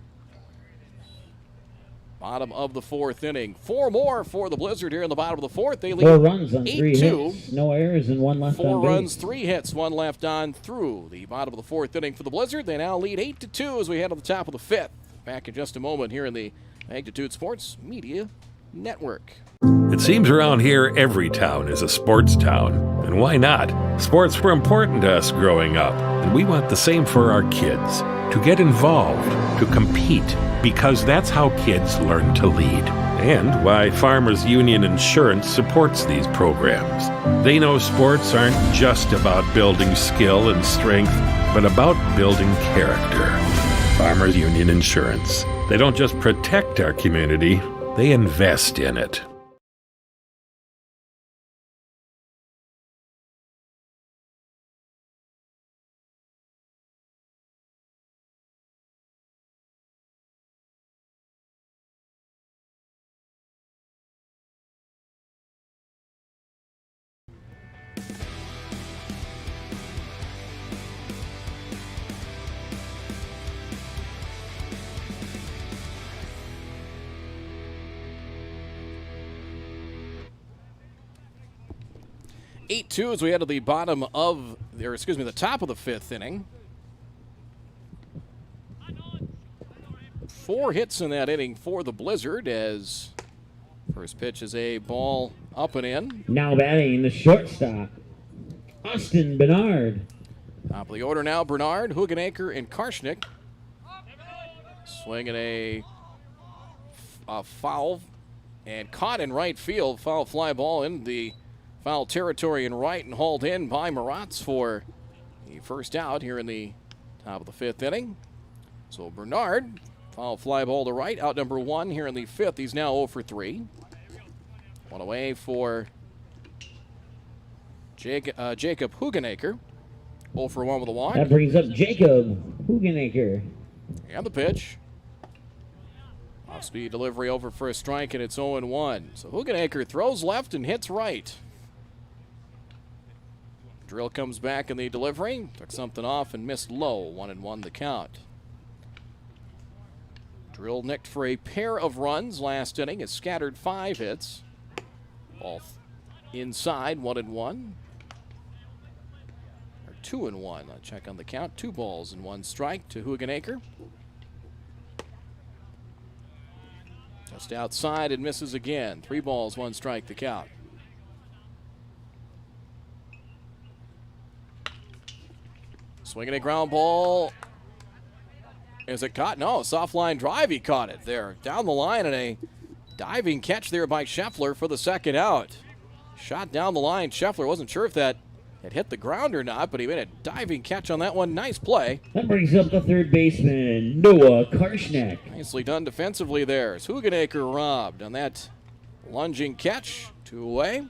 Speaker 1: bottom of the 4th inning. 4 more for the Blizzard here in the bottom of the 4th. They lead
Speaker 6: 4 runs on 3
Speaker 1: 8-2.
Speaker 6: hits, no errors, and 1 left
Speaker 1: 4
Speaker 6: on base.
Speaker 1: runs, 3 hits, 1 left on through the bottom of the 4th inning for the Blizzard. They now lead 8-2 as we head to the top of the 5th. Back in just a moment here in the Magnitude Sports Media Network.
Speaker 9: It seems around here every town is a sports town. And why not? Sports were important to us growing up, and we want the same for our kids. To get involved, to compete, because that's how kids learn to lead. And why Farmers Union Insurance supports these programs. They know sports aren't just about building skill and strength, but about building character. Farmers Union Insurance. They don't just protect our community, they invest in it.
Speaker 1: As we head to the bottom of, the top of the 5th inning. 4 hits in that inning for the Blizzard as first pitch is a ball up and in.
Speaker 6: Now batting the shortstop, Austin Bernard.
Speaker 1: Top of the order now, Bernard, Hugenacre, and Karshnick. Swinging a foul and caught in right field. Foul fly ball in the foul territory in right and hauled in by Maratz for the first out here in the top of the 5th inning. So Bernard, foul fly ball to right, out number 1 here in the 5th. He's now 0 for 3. 1 away for Jacob Hugenacre. 0 for 1 with a walk.
Speaker 6: That brings up Jacob Hugenacre.
Speaker 1: And the pitch. Off-speed delivery over for a strike, and it's 0-1. So Hugenacre throws left and hits right. Drill comes back in the delivery. Took something off and missed low. 1-1 the count. Drill nicked for a pair of runs last inning. Has scattered 5 hits. Ball inside, 1-1. Or 2-1. I'll check on the count. 2 balls and 1 strike to Hugenacre. Just outside and misses again. 3 balls, 1 strike the count. Swinging a ground ball. Is it caught? No, soft line drive. He caught it there. Down the line and a diving catch there by Scheffler for the 2nd out. Shot down the line. Scheffler wasn't sure if that had hit the ground or not, but he made a diving catch on that one. Nice play.
Speaker 6: That brings up the 3rd baseman, Noah Karshnick.
Speaker 1: Nicely done defensively there. Hugenacre robbed on that lunging catch. 2 away.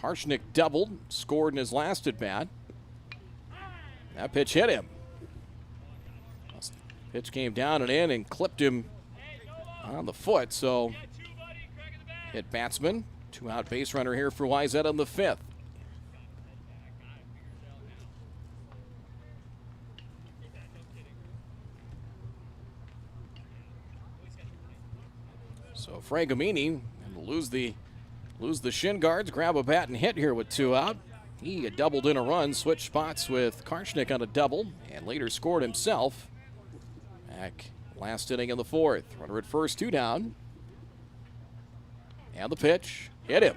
Speaker 1: Karshnick doubled, scored in his last at bat. That pitch hit him. Pitch came down and in and clipped him on the foot, so hit batsman. 2-out base runner here for Wayzata in the 5th. So Fragamini lose the shin guards, grab a bat and hit here with 2 out. He doubled in a run, switched spots with Karchnik on a double, and later scored himself. Back last inning in the fourth. Runner at first, 2 down. And the pitch hit him.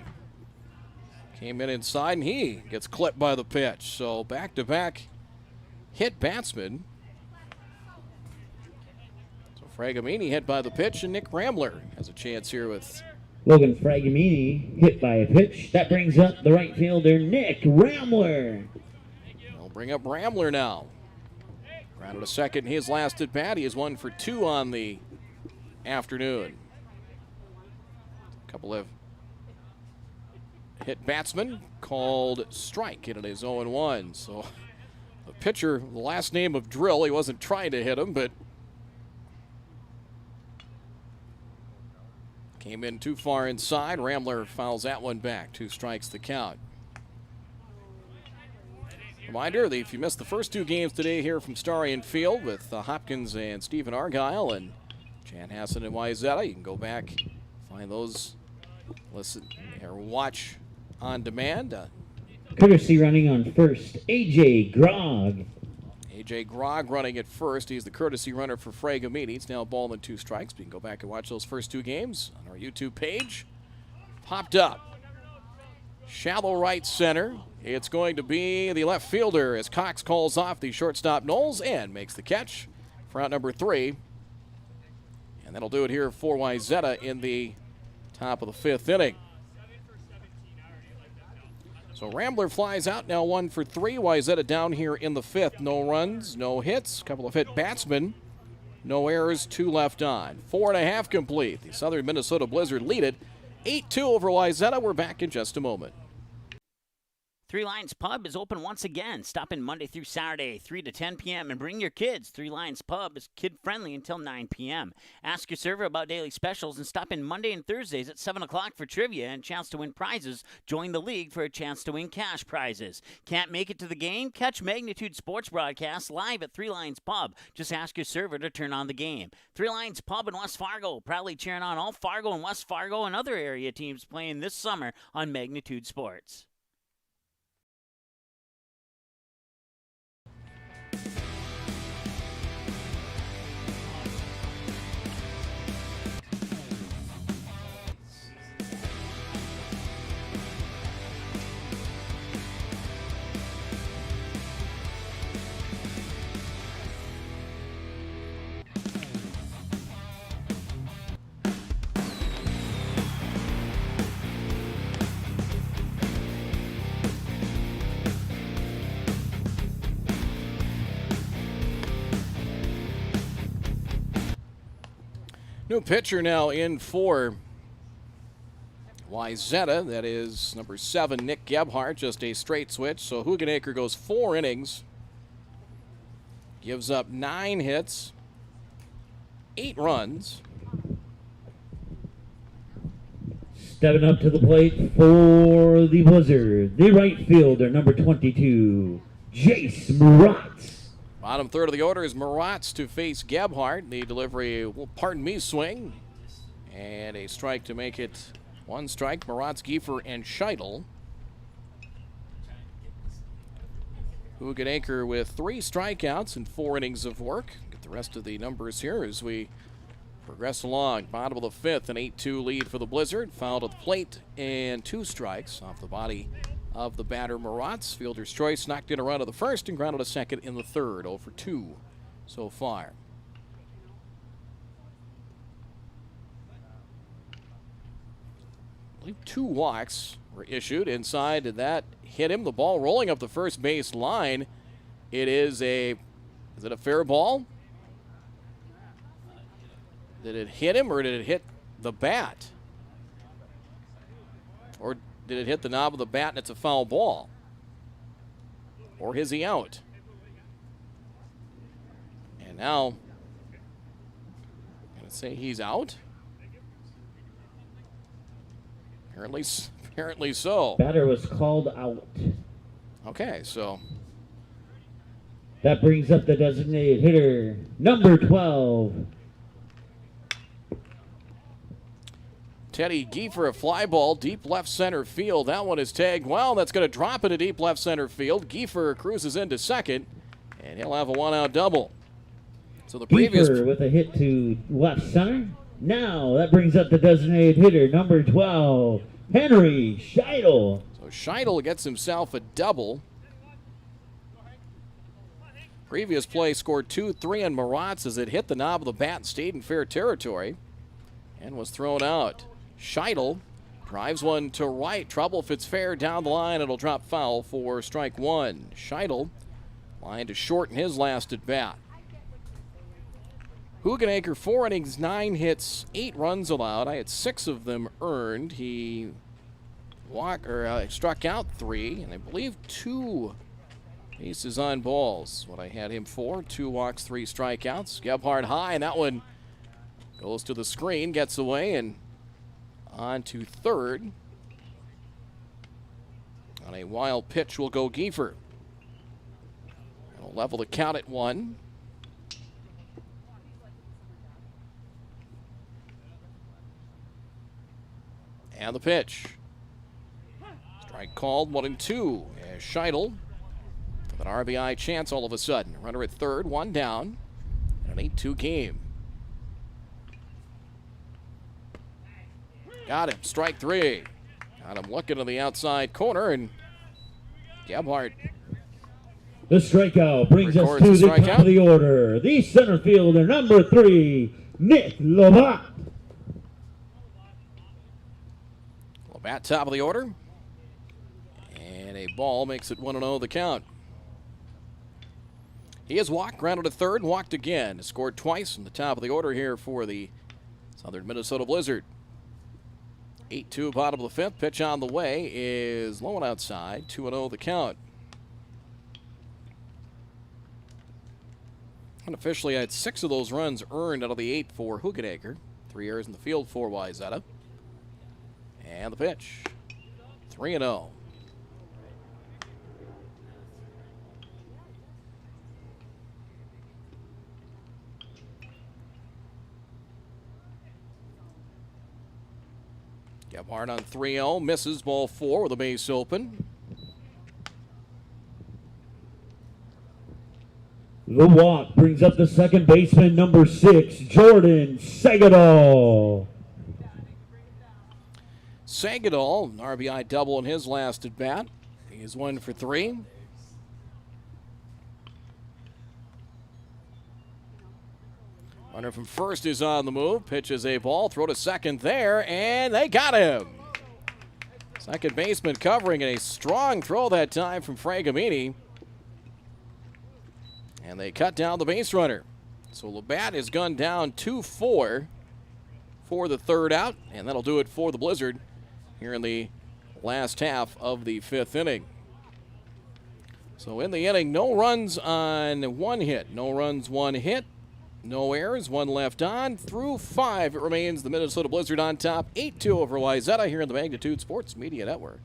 Speaker 1: Came in inside, and he gets clipped by the pitch. So back-to-back hit batsman. So Fragamini hit by the pitch, and Nick Ramler has a chance here with
Speaker 6: Logan Fragamini hit by a pitch. That brings up the right fielder, Nick Ramler.
Speaker 1: They'll bring up Ramler now. Grounded to second in his last at bat. He is 1 for 2 on the afternoon. A couple of hit batsmen called strike, and it is 0-1. So the pitcher, the last name of Drill, he wasn't trying to hit him, but came in too far inside. Ramler fouls that one back. 2 strikes the count. Reminder that if you missed the first 2 games today here from Starion Field with Hopkins and Stephen Argyle and Chanhassen and Wayzata, you can go back, find those, listen or watch on demand.
Speaker 6: Courtesy running on first, A.J. Grog.
Speaker 1: A.J. Grog running at first. He's the courtesy runner for Fragamini. It's now 1-2 strikes. But you can go back and watch those first 2 games on our YouTube page. Popped up. Shallow right center. It's going to be the left fielder as Cox calls off the shortstop Knowles and makes the catch for out number 3. And that'll do it here for Wayzata in the top of the 5th inning. So Rambler flies out now 1 for 3. Wayzata down here in the 5th. No runs, no hits, couple of hit batsmen, no errors, 2 left on. 4.5 complete. The Southern Minnesota Blizzard lead it 8-2 over Wayzata. We're back in just a moment.
Speaker 2: Three Lions Pub is open once again. Stop in Monday through Saturday, 3 to 10 p.m. and bring your kids. Three Lions Pub is kid-friendly until 9 p.m. Ask your server about daily specials and stop in Monday and Thursdays at 7 o'clock for trivia and a chance to win prizes. Join the league for a chance to win cash prizes. Can't make it to the game? Catch Magnitude Sports broadcasts live at Three Lions Pub. Just ask your server to turn on the game. Three Lions Pub in West Fargo, proudly cheering on all Fargo and West Fargo and other area teams playing this summer on Magnitude Sports.
Speaker 1: New pitcher now in for Wayzata. That is number 7, Nick Gebhardt. Just a straight switch. So Hugenacre goes 4 innings. Gives up 9 hits, 8 runs.
Speaker 6: Stepping up to the plate for the Blizzard, the right fielder, number 22, Jace Muratz.
Speaker 1: Bottom third of the order is Muratz to face Gebhardt. The delivery, well, pardon me, swing. And a strike to make it 1 strike. Muratz, Giefer, and Scheidel. Hugenacre with 3 strikeouts and 4 innings of work. Get the rest of the numbers here as we progress along. Bottom of the 5th, an 8-2 lead for the Blizzard. Foul to the plate and 2 strikes off the body of the batter Muratz. Fielder's choice, knocked in a run of the first and grounded a second in the third. 0 for 2 so far. I believe 2 walks were issued inside. Did that hit him? The ball rolling up the first base line. Is it a fair ball? Did it hit him or did it hit the bat? Or did it hit the knob of the bat and it's a foul ball? Or is he out? And now, I'm going to say he's out. Apparently so.
Speaker 6: Batter was called out.
Speaker 1: Okay, so
Speaker 6: that brings up the designated hitter, number 12.
Speaker 1: Teddy Giefer, a fly ball, deep left center field. That one is tagged well. That's going to drop into deep left center field. Giefer cruises into second, and he'll have a one-out double. So the previous
Speaker 6: Giefer with a hit to left center. Now that brings up the designated hitter, number 12, Henry Scheidel.
Speaker 1: So Scheidel gets himself a double. Previous play scored 2-3 on Maratz as it hit the knob of the bat and stayed in fair territory and was thrown out. Scheidel drives one to right. Trouble if it's fair down the line. It'll drop foul for strike one. Scheidel line to short in his last at bat. Hugenacre, 4 innings, 9 hits, 8 runs allowed. I had 6 of them earned. He struck out 3, and I believe 2 bases on balls. What I had him for, 2 walks, 3 strikeouts. Gebhardt high, and that one goes to the screen, gets away, and on to third. On a wild pitch will go Giefer. It'll level the count at 1. And the pitch. Strike called, 1-2. As Scheidel with an RBI chance all of a sudden. Runner at third, 1 down. And an 8-2 game. Got him, strike 3. Got him looking to the outside corner, and Gebhardt.
Speaker 6: The strikeout brings us to the top of the order. The center fielder, number 3, Nick Lovat.
Speaker 1: Bat top of the order. And a ball makes it 1-0 the count. He has walked, grounded to third, and walked again. Scored twice in the top of the order here for the Southern Minnesota Blizzard. 8-2 bottom of the 5th. Pitch on the way is low and outside. 2-0 the count. Unofficially, I had 6 of those runs earned out of the 8 for Hugenacre. 3 errors in the field for Wayzata. And the pitch. 3-0. Gebhardt on 3-0. Misses ball 4 with a base open.
Speaker 6: The walk brings up the second baseman, number 6, Jordan Sagadol.
Speaker 1: Sagadol, an RBI double in his last at bat. He is 1 for 3. Runner from first is on the move. Pitches a ball. Throw to second there, and they got him. Second baseman covering, and a strong throw that time from Fragamini. And they cut down the base runner. So Labatt is gunned down 2-4 for the third out, and that'll do it for the Blizzard here in the last half of the 5th inning. So in the inning, no runs on 1 hit. No runs, 1 hit. No errors, 1 left on. Through 5, it remains the Minnesota Blizzard on top. 8-2 over Wayzata here in the Magnitude Sports Media Network.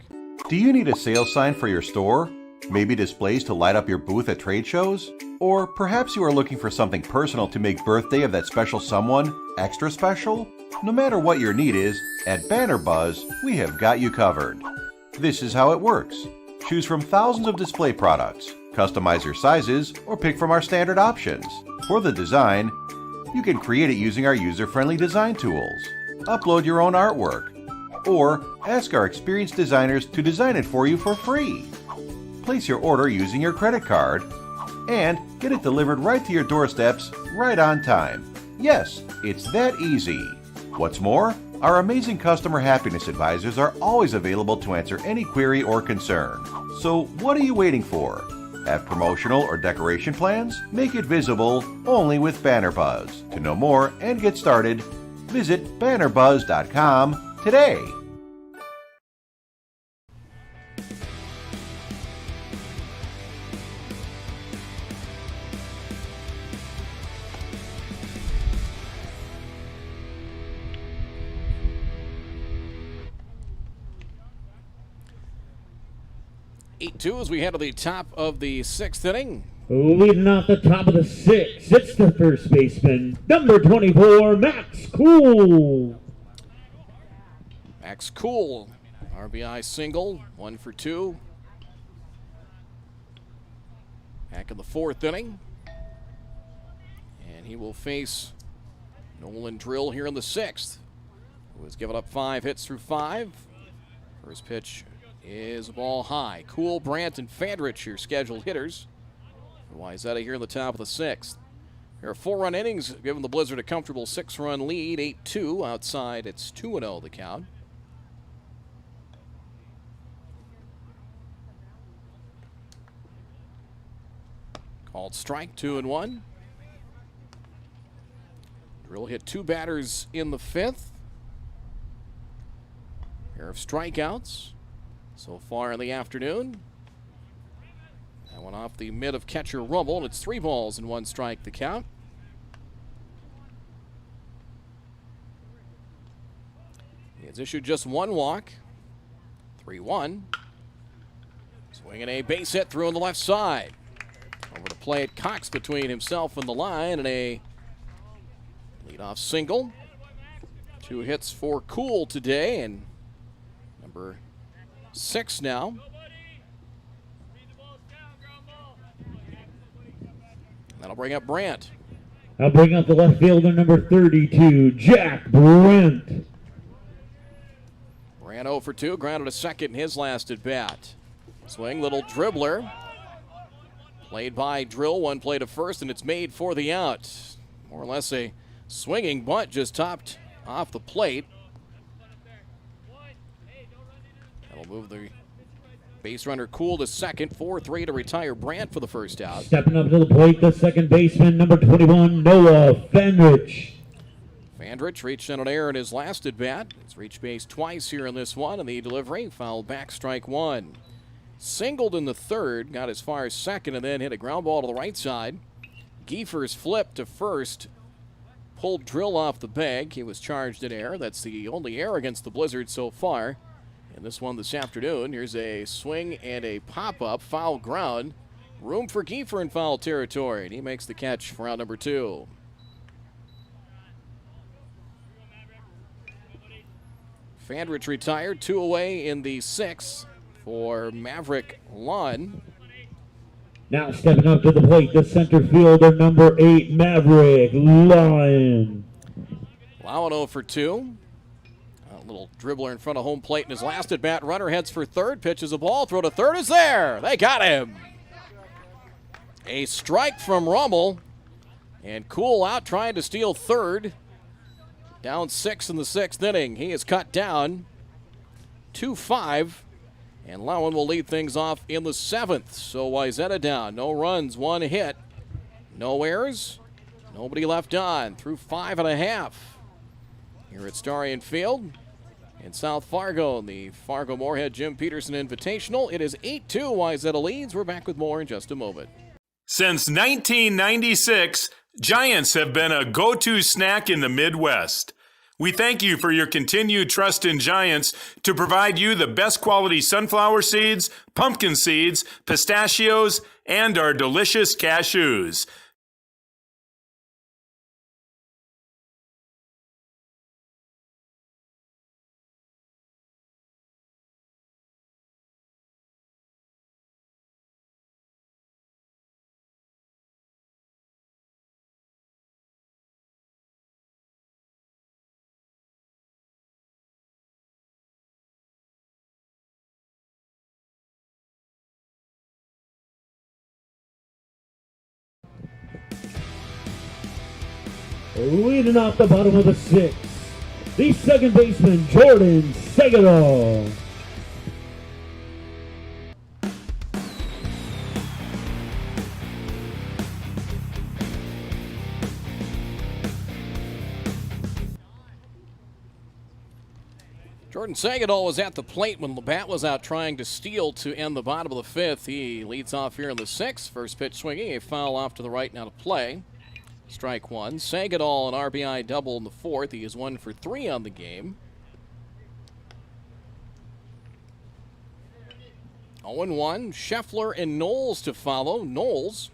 Speaker 7: Do you need a sales sign for your store? Maybe displays to light up your booth at trade shows? Or perhaps you are looking for something personal to make birthday of that special someone extra special? No matter what your need is, at Banner Buzz, we have got you covered. This is how it works. Choose from thousands of display products, customize your sizes, or pick from our standard options. For the design, you can create it using our user-friendly design tools, upload your own artwork, or ask our experienced designers to design it for you for free. Place your order using your credit card, and get it delivered right to your doorsteps right on time. Yes, it's that easy. What's more, our amazing customer happiness advisors are always available to answer any query or concern. So what are you waiting for? Have promotional or decoration plans? Make it visible only with Banner Buzz. To know more and get started, visit bannerbuzz.com today.
Speaker 1: As we head to the top of the 6th inning.
Speaker 6: Leading off the top of the 6th, it's the first baseman, number 24, Max Cool.
Speaker 1: Max Cool, RBI single, 1 for 2. Back in the 4th inning. And he will face Nolan Drill here in the 6th, who has given up 5 hits through 5. First pitch is a ball high. Cool, Brandt, and Fandrich, your scheduled hitters. Wayzata here in the top of the 6th. There are 4-run innings, giving the Blizzard a comfortable 6-run lead, 8-2. Outside, it's 2-0 the count. Called strike, 2-1. Drill hit 2 batters in the 5th. Pair of strikeouts so far in the afternoon. That one off the mid of catcher Rumble, and it's 3 balls and 1 strike the count. He has issued just 1 walk. 3-1. Swinging a base hit through on the left side. Over to plate, Cox between himself and the line, and a leadoff single. 2 hits for Cool today, and number 6 now. That'll bring up Brandt.
Speaker 6: I'll bring up the left fielder, number 32, Jack Brandt.
Speaker 1: Brandt 0 for 2, grounded a second in his last at bat. Swing, little dribbler. Played by Drill, 1 play to first, and it's made for the out. More or less a swinging bunt, just topped off the plate. That'll move the base runner Cool to second, 4-3 to retire Brandt for the first out.
Speaker 6: Stepping up to the plate, the second baseman, number 21, Noah Fandrich.
Speaker 1: Fandrich reached on an error in his last at bat. He's reached base twice here in this one, and the delivery fouled back, strike 1. Singled in the 3rd, got as far as second, and then hit a ground ball to the right side. Giefer's flip to first pulled Drill off the bag. He was charged in error. That's the only error against the Blizzard so far in this one this afternoon. Here's a swing and a pop-up, foul ground. Room for Giefer in foul territory, and he makes the catch for out number 2. Fandrich retired, 2 away in the 6th for Maverick Lund.
Speaker 6: Now stepping up to the plate, the center fielder, number 8, Maverick Lund.
Speaker 1: Lowen 0 for 2. A little dribbler in front of home plate in his last at bat. Runner heads for 3rd, pitches a ball, throw to 3rd is there. They got him. A strike from Rummel, and Cool out trying to steal 3rd. Down 6 in the 6th inning. He is cut down 2-5. And Lowen will lead things off in the 7th. So Wayzata down. No runs, 1 hit. No errors. Nobody left on. Through 5.5. Here at Starion Field in South Fargo, in the Fargo-Moorhead Jim Peterson Invitational. It is 8-2. Wayzata leads. We're back with more in just a moment.
Speaker 8: Since 1996, Giants have been a go-to snack in the Midwest. We thank you for your continued trust in Giants to provide you the best quality sunflower seeds, pumpkin seeds, pistachios, and our delicious cashews.
Speaker 6: Leading off the bottom of the 6th, the second baseman, Jordan Segadol.
Speaker 1: Jordan Segadol was at the plate when Labatt was out trying to steal to end the bottom of the 5th. He leads off here in the 6th. First pitch swinging, a foul off to the right, now to play. Strike 1. Segadol an RBI double in the 4th. He is 1 for 3 on the game. 0-1. Scheffler and Knowles to follow. Knowles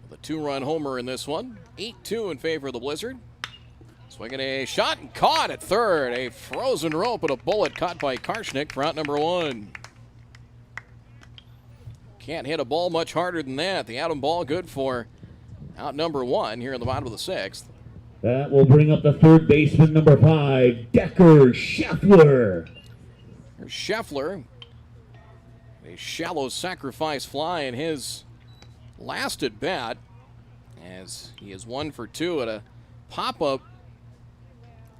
Speaker 1: with a 2-run homer in this one. 8-2 in favor of the Blizzard. Swinging a shot and caught at third. A frozen rope and a bullet caught by Karshnik for out number 1. Can't hit a ball much harder than that. The Atom ball good for out number 1 here in the bottom of the 6th.
Speaker 6: That will bring up the third baseman, number 5, Decker Scheffler.
Speaker 1: Here's Scheffler. A shallow sacrifice fly in his last at bat, as he is 1 for 2 at a pop-up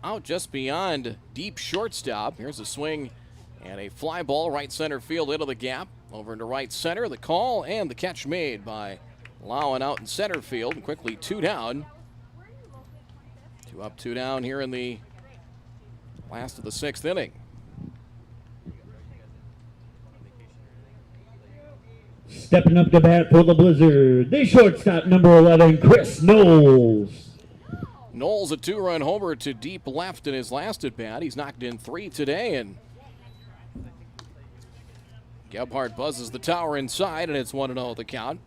Speaker 1: out just beyond deep shortstop. Here's a swing and a fly ball right center field into the gap. Over into right center, the call and the catch made by Lowen out in center field. And quickly 2 down. 2 up, 2 down here in the last of the 6th inning.
Speaker 6: Stepping up to bat for the Blizzard, the shortstop, number 11, Chris Knowles.
Speaker 1: Knowles, a 2-run homer to deep left in his last at bat. He's knocked in 3 today, and Gebhardt buzzes the tower inside, and it's 1-0 the count.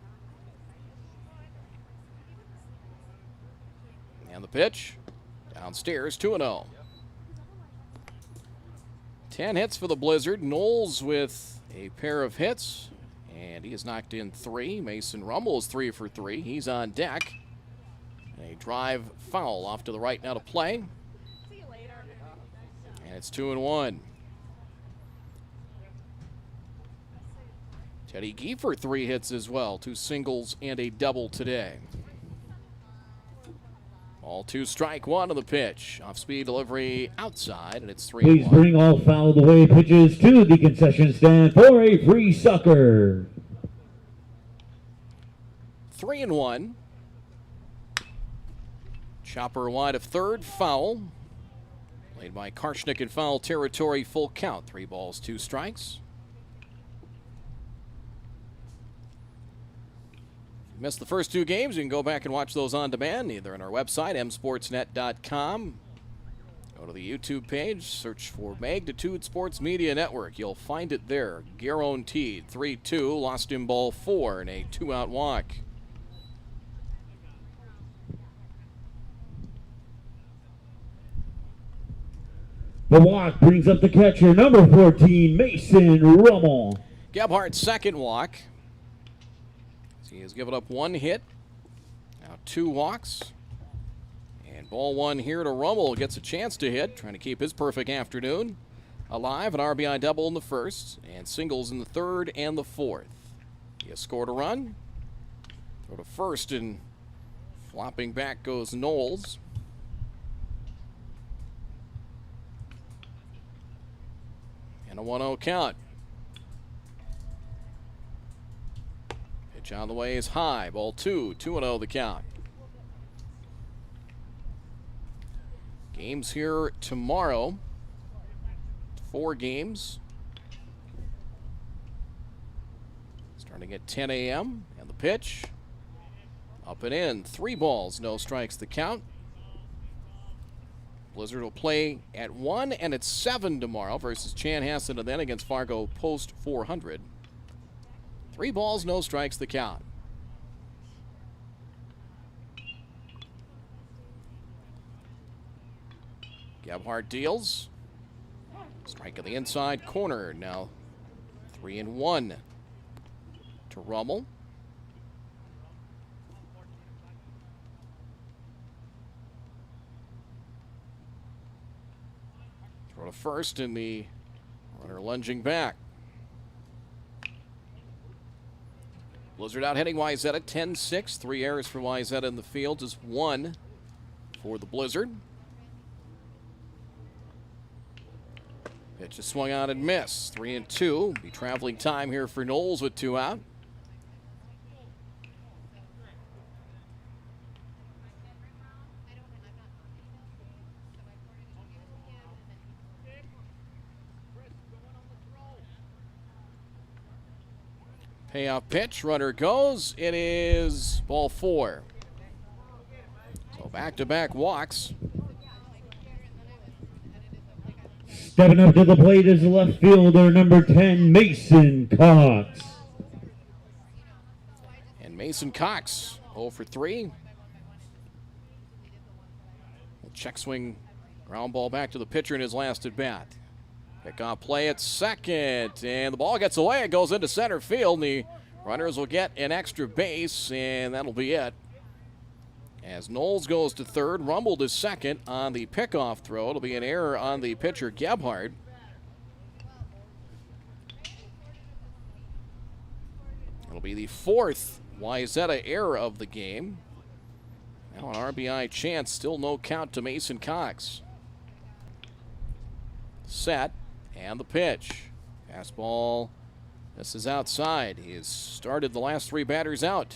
Speaker 1: And the pitch downstairs, 2-0. 10 hits for the Blizzard. Knowles with a pair of hits, and he has knocked in 3. Mason Rummel is 3 for 3. He's on deck. A drive foul off to the right now to play. And it's 2-1. Teddy Giefer 3 hits as well. 2 singles and a double today. Ball 2, strike 1 on the pitch. Off-speed delivery outside, and it's 3-1.
Speaker 6: Please bring all fouled away pitches to the concession stand for a free sucker.
Speaker 1: 3-1. Chopper wide of third, foul. Played by Karshnik in foul territory, full count. 3 balls, 2 strikes. Missed the first 2 games, you can go back and watch those on demand, either on our website, msportsnet.com. Go to the YouTube page, search for Magnitude Sports Media Network. You'll find it there. Guaranteed. 3-2, lost in ball 4 in a 2-out walk.
Speaker 6: The walk brings up the catcher, number 14, Mason Rummel.
Speaker 1: Gebhardt's second walk. He has given up 1 hit. Now 2 walks. And ball 1 here to Rummel. Gets a chance to hit, trying to keep his perfect afternoon alive. An RBI double in the first, and singles in the third and the fourth. He has scored a run. Throw to first, and flopping back goes Knowles. And a 1-0 count. Pitch on the way is high. Ball 2, 2-0 the count. Games here tomorrow. 4 games. Starting at 10 a.m. And the pitch. Up and in. 3 balls, no strikes the count. Blizzard will play at 1 and at 7 tomorrow versus Chanhassen, and then against Fargo post 400. 3 balls, no strikes the count. Gebhardt deals. Strike of the inside corner. Now 3-1 to Rummel. Throw to first, and the runner lunging back. Blizzard out hitting Wayzata 10-6. 3 errors for Wayzata in the field, just 1 for the Blizzard. Pitch is swung on and missed. 3-2. Be traveling time here for Knowles with 2 out. Payoff pitch, runner goes. It is ball 4. So back-to-back walks.
Speaker 6: Stepping up to the plate is the left fielder, number 10, Mason Cox.
Speaker 1: And Mason Cox, 0 for 3. Will check swing ground ball back to the pitcher in his last at bat. Pickoff play at second, and the ball gets away. It goes into center field, and the runners will get an extra base, and that'll be it. As Knowles goes to third, Rumble to second on the pickoff throw. It'll be an error on the pitcher, Gebhardt. It'll be the fourth Wayzata error of the game. Now an RBI chance, still no count to Mason Cox. Set, and the pitch. Fastball, this is outside. He has started the last three batters out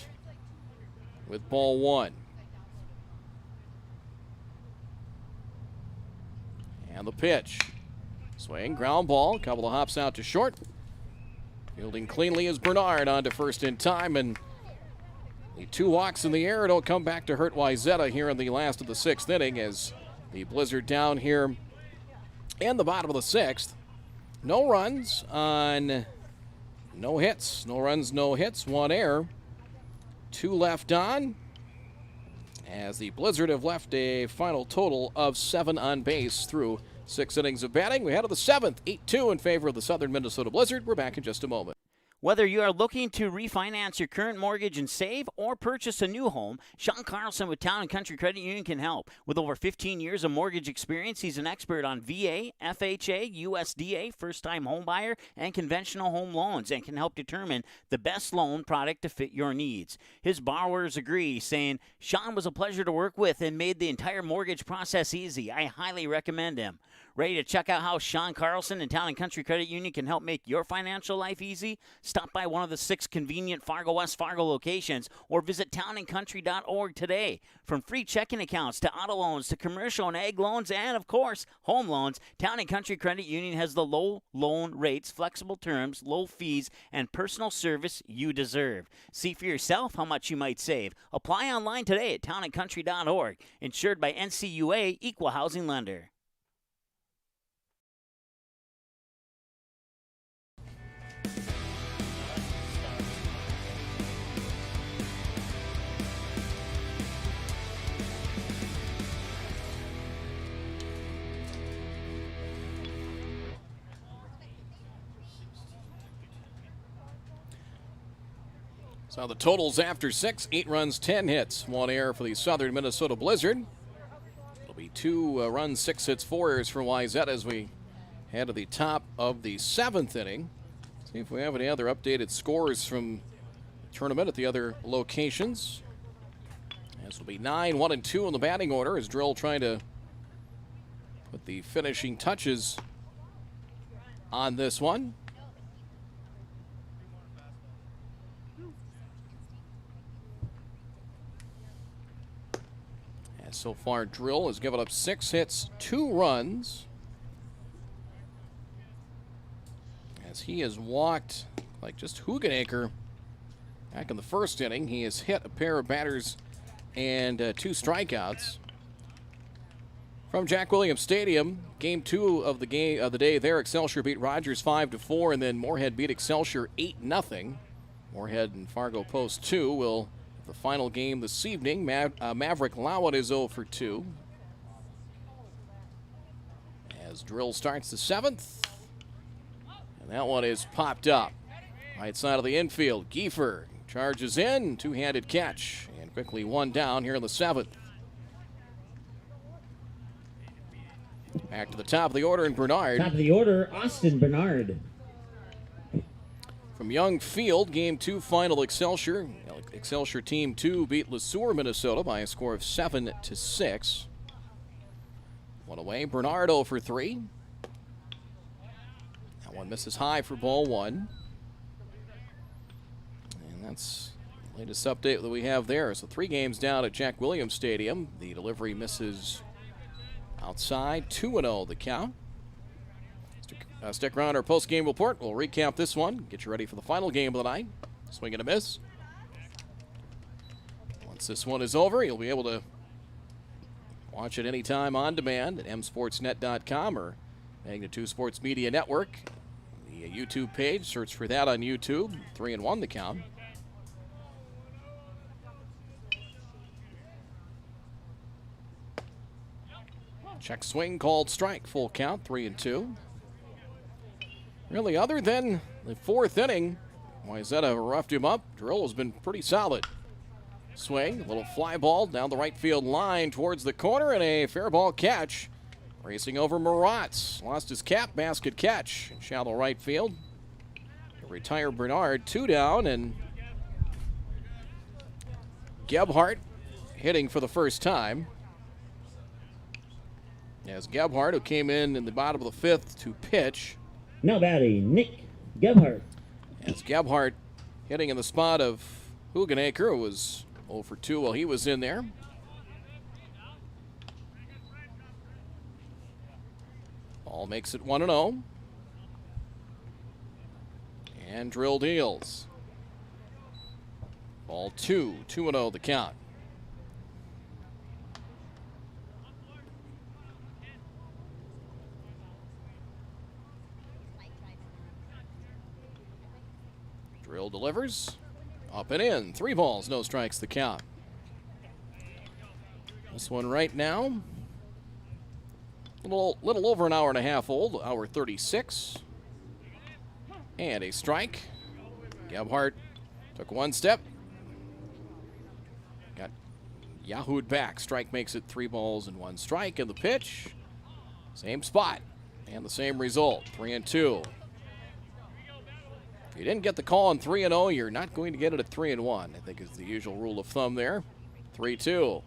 Speaker 1: with ball one. And the pitch. Swing, ground ball, couple of hops out to short. Fielding cleanly is Bernard on to first in time, and the two walks in the air don't come back to hurt Wayzata here in the last of the sixth inning as the Blizzard down here in the bottom of the sixth. No runs on no hits. No runs, no hits, one error. Two left on as the Blizzard have left a final total of 7 on base through 6 innings of batting. We head to the seventh, 8-2 in favor of the Southern Minnesota Blizzard. We're back in just a moment.
Speaker 2: Whether you are looking to refinance your current mortgage and save or purchase a new home, Sean Carlson with Town & Country Credit Union can help. With over 15 years of mortgage experience, he's an expert on VA, FHA, USDA, first-time home buyer, and conventional home loans and can help determine the best loan product to fit your needs. His borrowers agree, saying, Sean was a pleasure to work with and made the entire mortgage process easy. I highly recommend him. Ready to check out how Sean Carlson and Town & Country Credit Union can help make your financial life easy? Stop by one of the 6 convenient Fargo West Fargo locations or visit townandcountry.org today. From free checking accounts to auto loans to commercial and ag loans and, of course, home loans, Town & Country Credit Union has the low loan rates, flexible terms, low fees, and personal service you deserve. See for yourself how much you might save. Apply online today at townandcountry.org. Insured by NCUA, Equal Housing Lender.
Speaker 1: So the totals after 6, 8 runs, 10 hits, 1 error for the Southern Minnesota Blizzard. It'll be 2 runs, 6 hits, 4 errors for Wayzata as we head to the top of the 7th inning. See if we have any other updated scores from the tournament at the other locations. This will be 9, 1, and 2 in the batting order as Drill trying to put the finishing touches on this one. So far, Drill has given up 6 hits, 2 runs. As he has walked like just Hugenacre back in the first inning. He has hit a pair of batters and 2 strikeouts. From Jack Williams Stadium, game 2 of the day there, Excelsior beat Rogers 5-4, and then Moorhead beat Excelsior 8-0. Moorhead and Fargo Post 2 will the final game this evening. Maverick Lowett is 0-2. As Drill starts the 7th. And that one is popped up. Right side of the infield. Giefer charges in. 2-handed catch. And quickly 1 down here in the 7th. Back to the top of the order in Bernard.
Speaker 6: Top of the order, Austin Bernard.
Speaker 1: From Young Field, game 2 final Excelsior. Excelsior Team 2 beat LeSueur, Minnesota by a score of 7-6. 1 away, Bernard 0-3. That one misses high for ball 1. And that's the latest update that we have there. So 3 games down at Jack Williams Stadium. The delivery misses outside, 2-0 the count. Stick around our post-game report. We'll recap this one, get you ready for the final game of the night. Swing and a miss. Once this one is over, you'll be able to watch it anytime on demand at msportsnet.com or Magnitude Sports Media Network. The YouTube page, search for that on YouTube. 3-1 the count. Check swing called strike. Full count, 3-2. Really, other than the fourth inning, Wayzata roughed him up. Drill has been pretty solid. Swing, a little fly ball down the right field line towards the corner, and a fair ball catch. Racing over Maratz. Lost his cap, basket catch in shallow right field. Retire Bernard, 2 down, and Gebhardt hitting for the first time. As Gebhardt, who came in the bottom of the fifth to pitch.
Speaker 6: Now batting, Nick Gebhardt.
Speaker 1: As Gebhardt hitting in the spot of Hugenacre, who was 0 for 2 while he was in there. Ball makes it 1-0. And Drill deals. Ball 2, 2-0 the count. Drill delivers. Up and in. 3 balls, no strikes the count. This one right now, a little over an hour and a half old, hour 36. And a strike. Gebhardt took 1 step. Got Yahooed back. Strike makes it 3 balls and 1 strike. And the pitch, same spot and the same result, 3-2. If you didn't get the call on 3-0, you're not going to get it at 3-1, I think is the usual rule of thumb there. 3-2.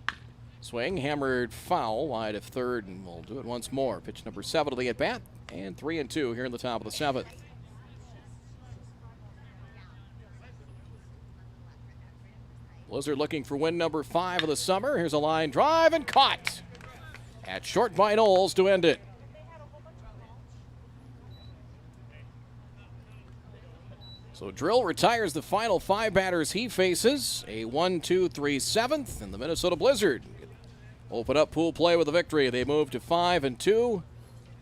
Speaker 1: Swing, hammered foul, wide of third, and we'll do it once more. Pitch number 7 of the at-bat, and 3-2 here in the top of the 7th. Blizzard looking for win number 5 of the summer. Here's a line drive and caught at short by Knowles to end it. So Drill retires the final 5 batters he faces. A 1-2-3 7th, and the Minnesota Blizzard open up pool play with a victory. They move to 5-2,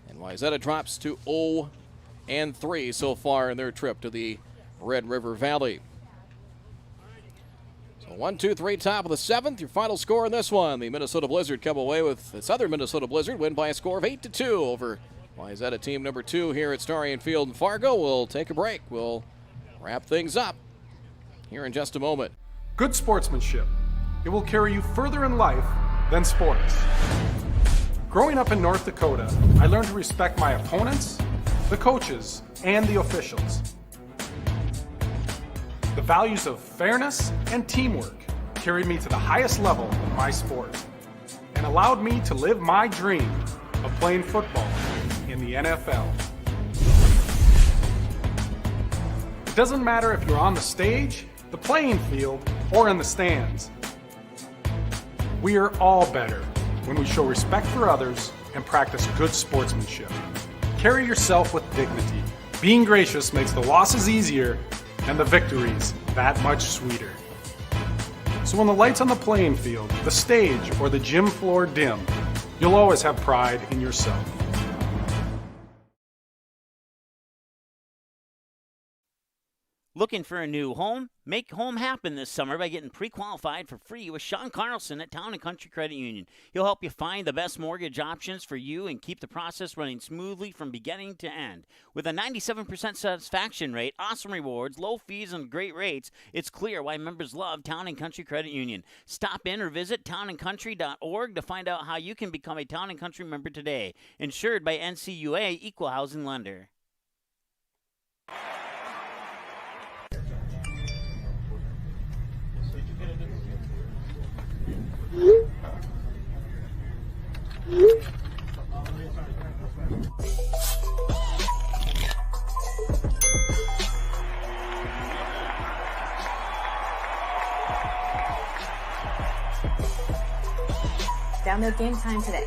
Speaker 1: and Wayzata drops to 0-3 so far in their trip to the Red River Valley. So 1-2-3 top of the 7th. Your final score in this one. The Minnesota Blizzard come away with the Southern Minnesota Blizzard win by a score of 8-2 over Wayzata team number 2 here at Starion Field in Fargo. We'll take a break. We'll wrap things up here in just a moment.
Speaker 4: Good sportsmanship. It will carry you further in life than sports. Growing up in North Dakota, I learned to respect my opponents, the coaches, and the officials. The values of fairness and teamwork carried me to the highest level of my sport and allowed me to live my dream of playing football in the NFL. It doesn't matter if you're on the stage, the playing field, or in the stands. We are all better when we show respect for others and practice good sportsmanship. Carry yourself with dignity. Being gracious makes the losses easier and the victories that much sweeter. So when the lights on the playing field, the stage, or the gym floor dim, you'll always have pride in yourself.
Speaker 2: Looking for a new home? Make home happen this summer by getting pre-qualified for free with Sean Carlson at Town & Country Credit Union. He'll help you find the best mortgage options for you and keep the process running smoothly from beginning to end. With a 97% satisfaction rate, awesome rewards, low fees, and great rates, it's clear why members love Town & Country Credit Union. Stop in or visit townandcountry.org to find out how you can become a Town & Country member today. Insured by NCUA Equal Housing Lender.
Speaker 3: Download Game Time today.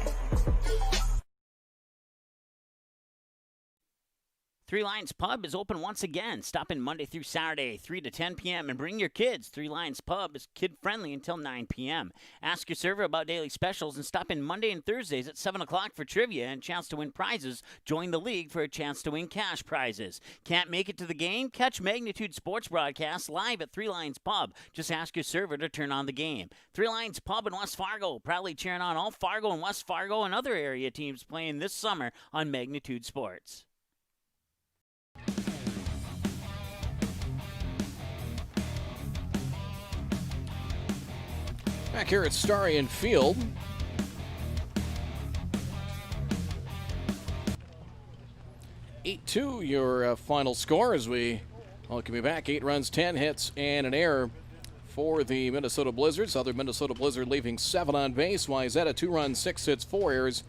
Speaker 2: Three Lions Pub is open once again. Stop in Monday through Saturday, 3 to 10 p.m. and bring your kids. Three Lions Pub is kid-friendly until 9 p.m. Ask your server about daily specials and stop in Monday and Thursdays at 7 o'clock for trivia and a chance to win prizes. Join the league for a chance to win cash prizes. Can't make it to the game? Catch Magnitude Sports broadcasts live at Three Lions Pub. Just ask your server to turn on the game. Three Lions Pub in West Fargo, proudly cheering on all Fargo and West Fargo and other area teams playing this summer on Magnitude Sports.
Speaker 1: Back here at Starion Field. (8-2) your final score as we welcome you back. 8 runs, 10 hits, and an error for the Minnesota Blizzard. Southern Minnesota Blizzard leaving 7 on base. Wayzata 2 runs, 6 hits, 4 errors.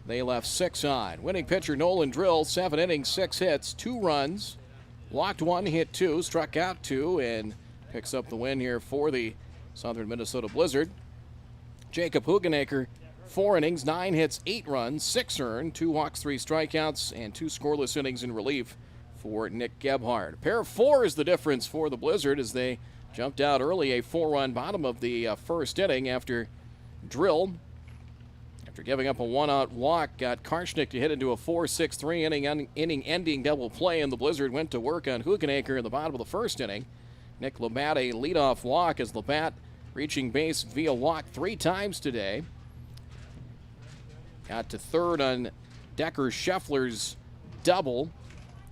Speaker 1: They left 6 on. Winning pitcher Nolan Drill, 7 innings, 6 hits, 2 runs. Walked 1, hit 2, struck out 2, and picks up the win here for the Southern Minnesota Blizzard. Jacob Hugenacre, 4 innings, 9 hits, 8 runs, 6 earned, 2 walks, 3 strikeouts, and 2 scoreless innings in relief for Nick Gebhardt. A pair of 4 is the difference for the Blizzard as they jumped out early, a 4-run bottom of the first inning after Drill, after giving up a 1-out walk, got Karshnick to hit into a 4-6-3 inning-ending double play, and the Blizzard went to work on Hugenacre in the bottom of the first inning. Nick Labatt a leadoff walk as Labatt reaching base via walk 3 times today. Got to third on Decker Scheffler's double.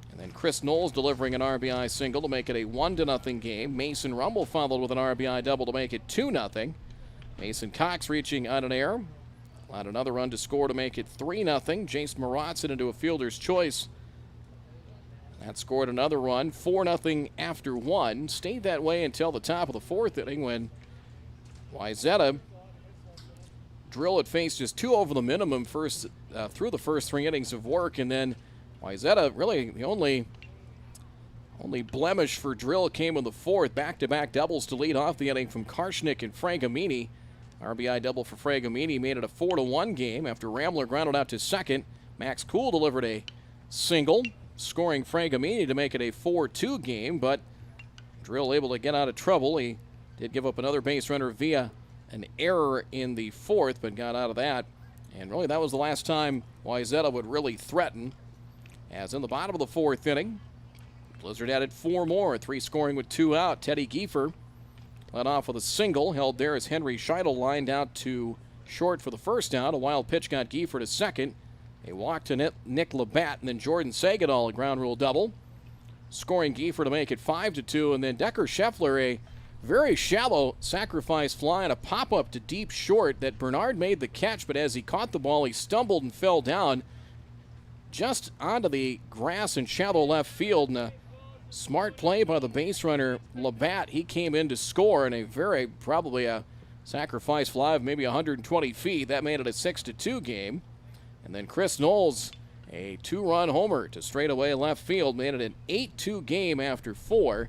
Speaker 1: And then Chris Knowles delivering an RBI single to make it a 1-0 game. Mason Rumble followed with an RBI double to make it 2-0. Mason Cox reaching on an error. Allowed another run to score to make it 3-0. Jace Maratson into a fielder's choice. That scored another run, 4-0 after 1. Stayed that way until the top of the 4th inning when Wayzata Drill had faced just 2 over the minimum through the first 3 innings of work, and then Wayzata, really the only blemish for Drill came in the 4th. Back-to-back doubles to lead off the inning from Karshnick and Fragamini. RBI double for Fragamini made it a 4-1 game after Ramler grounded out to second. Max Cool delivered a single, scoring Fragamini to make it a 4-2 game, but Drill able to get out of trouble. He did give up another base runner via an error in the 4th, but got out of that. And really that was the last time Wayzata would really threaten. As in the bottom of the 4th inning, Blizzard added 4 more, 3 scoring with 2 out. Teddy Giefer led off with a single, held there as Henry Scheidel lined out to short for the first out. A wild pitch got Giefer to second. A walk to Nick Labatt, and then Jordan Sagadol, a ground rule double, scoring Giefer to make it 5-2. And then Decker Scheffler, a very shallow sacrifice fly and a pop-up to deep short that Bernard made the catch, but as he caught the ball, he stumbled and fell down just onto the grass in shallow left field. And a smart play by the base runner Labatt. He came in to score in a probably a sacrifice fly of maybe 120 feet. That made it a 6-2 game. And then Chris Knowles, a 2-run homer to straightaway left field, made it an 8-2 game after 4.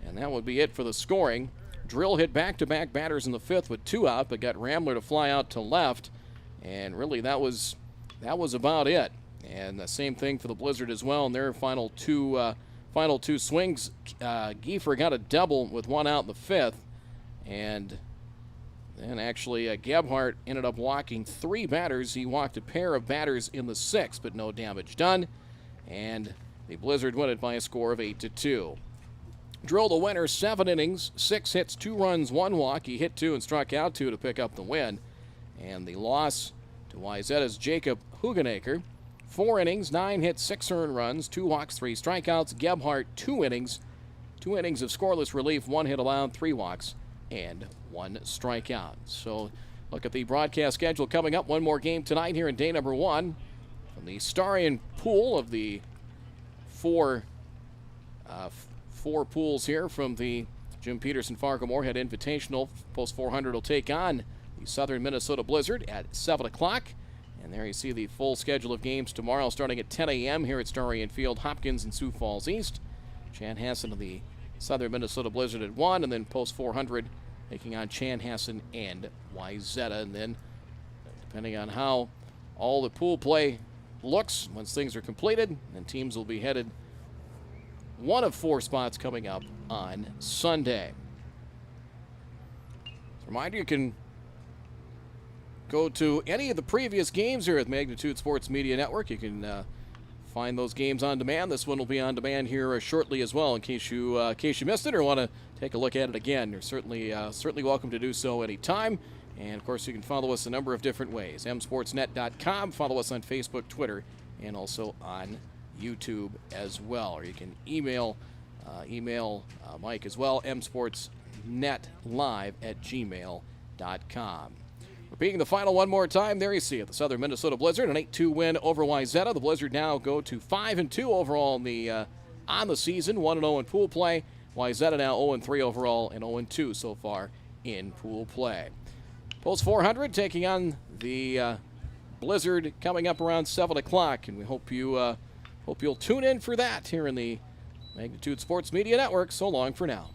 Speaker 1: And that would be it for the scoring. Drill hit back-to-back batters in the 5th with 2 out, but got Ramler to fly out to left. And really that was about it. And the same thing for the Blizzard as well in their final two swings. Giefer got a double with 1 out in the 5th. And then actually Gebhardt ended up walking 3 batters. He walked a pair of batters in the 6th, but no damage done. And the Blizzard win it by a score of 8-2. Drill the winner, 7 innings, 6 hits, 2 runs, 1 walk. He hit 2 and struck out 2 to pick up the win. And the loss to Wayzata's Jacob Hugenacre, 4 innings, 9 hits, 6 earned runs, 2 walks, 3 strikeouts. Gebhardt, 2 innings of scoreless relief, 1 hit allowed, 3 walks, and 1 strikeout. So look at the broadcast schedule coming up. One more game tonight here in day number 1 from the Starion pool of the 4 pools here from the Jim Peterson Fargo Moorhead Invitational. Post 400 will take on the Southern Minnesota Blizzard at 7 o'clock. And there you see the full schedule of games tomorrow starting at 10 a.m. here at Starion Field. Hopkins and Sioux Falls East. Chanhassen of the Southern Minnesota Blizzard at 1. And then post 400 taking on Chanhassen and Wayzata. And then depending on how all the pool play looks once things are completed, then teams will be headed one of 4 spots coming up on Sunday. Reminder, you can go to any of the previous games here at Magnitude Sports Media Network. You can find those games on demand. This one will be on demand here shortly as well, in case you missed it or want to take a look at it again. You're certainly welcome to do so anytime. And of course, you can follow us a number of different ways. msportsnet.com. Follow us on Facebook, Twitter, and also on YouTube as well. Or you can email Mike as well, msportsnetlive@gmail.com. Repeating the final one more time, there you see it. The Southern Minnesota Blizzard, an 8-2 win over Wayzata. The Blizzard now go to 5-2 overall on the season, 1-0 in pool play. Wayzata now 0-3 overall and 0-2 so far in pool play. Post 400 taking on the Blizzard coming up around 7 o'clock, and we hope you'll tune in for that here in the Magnitude Sports Media Network. So long for now.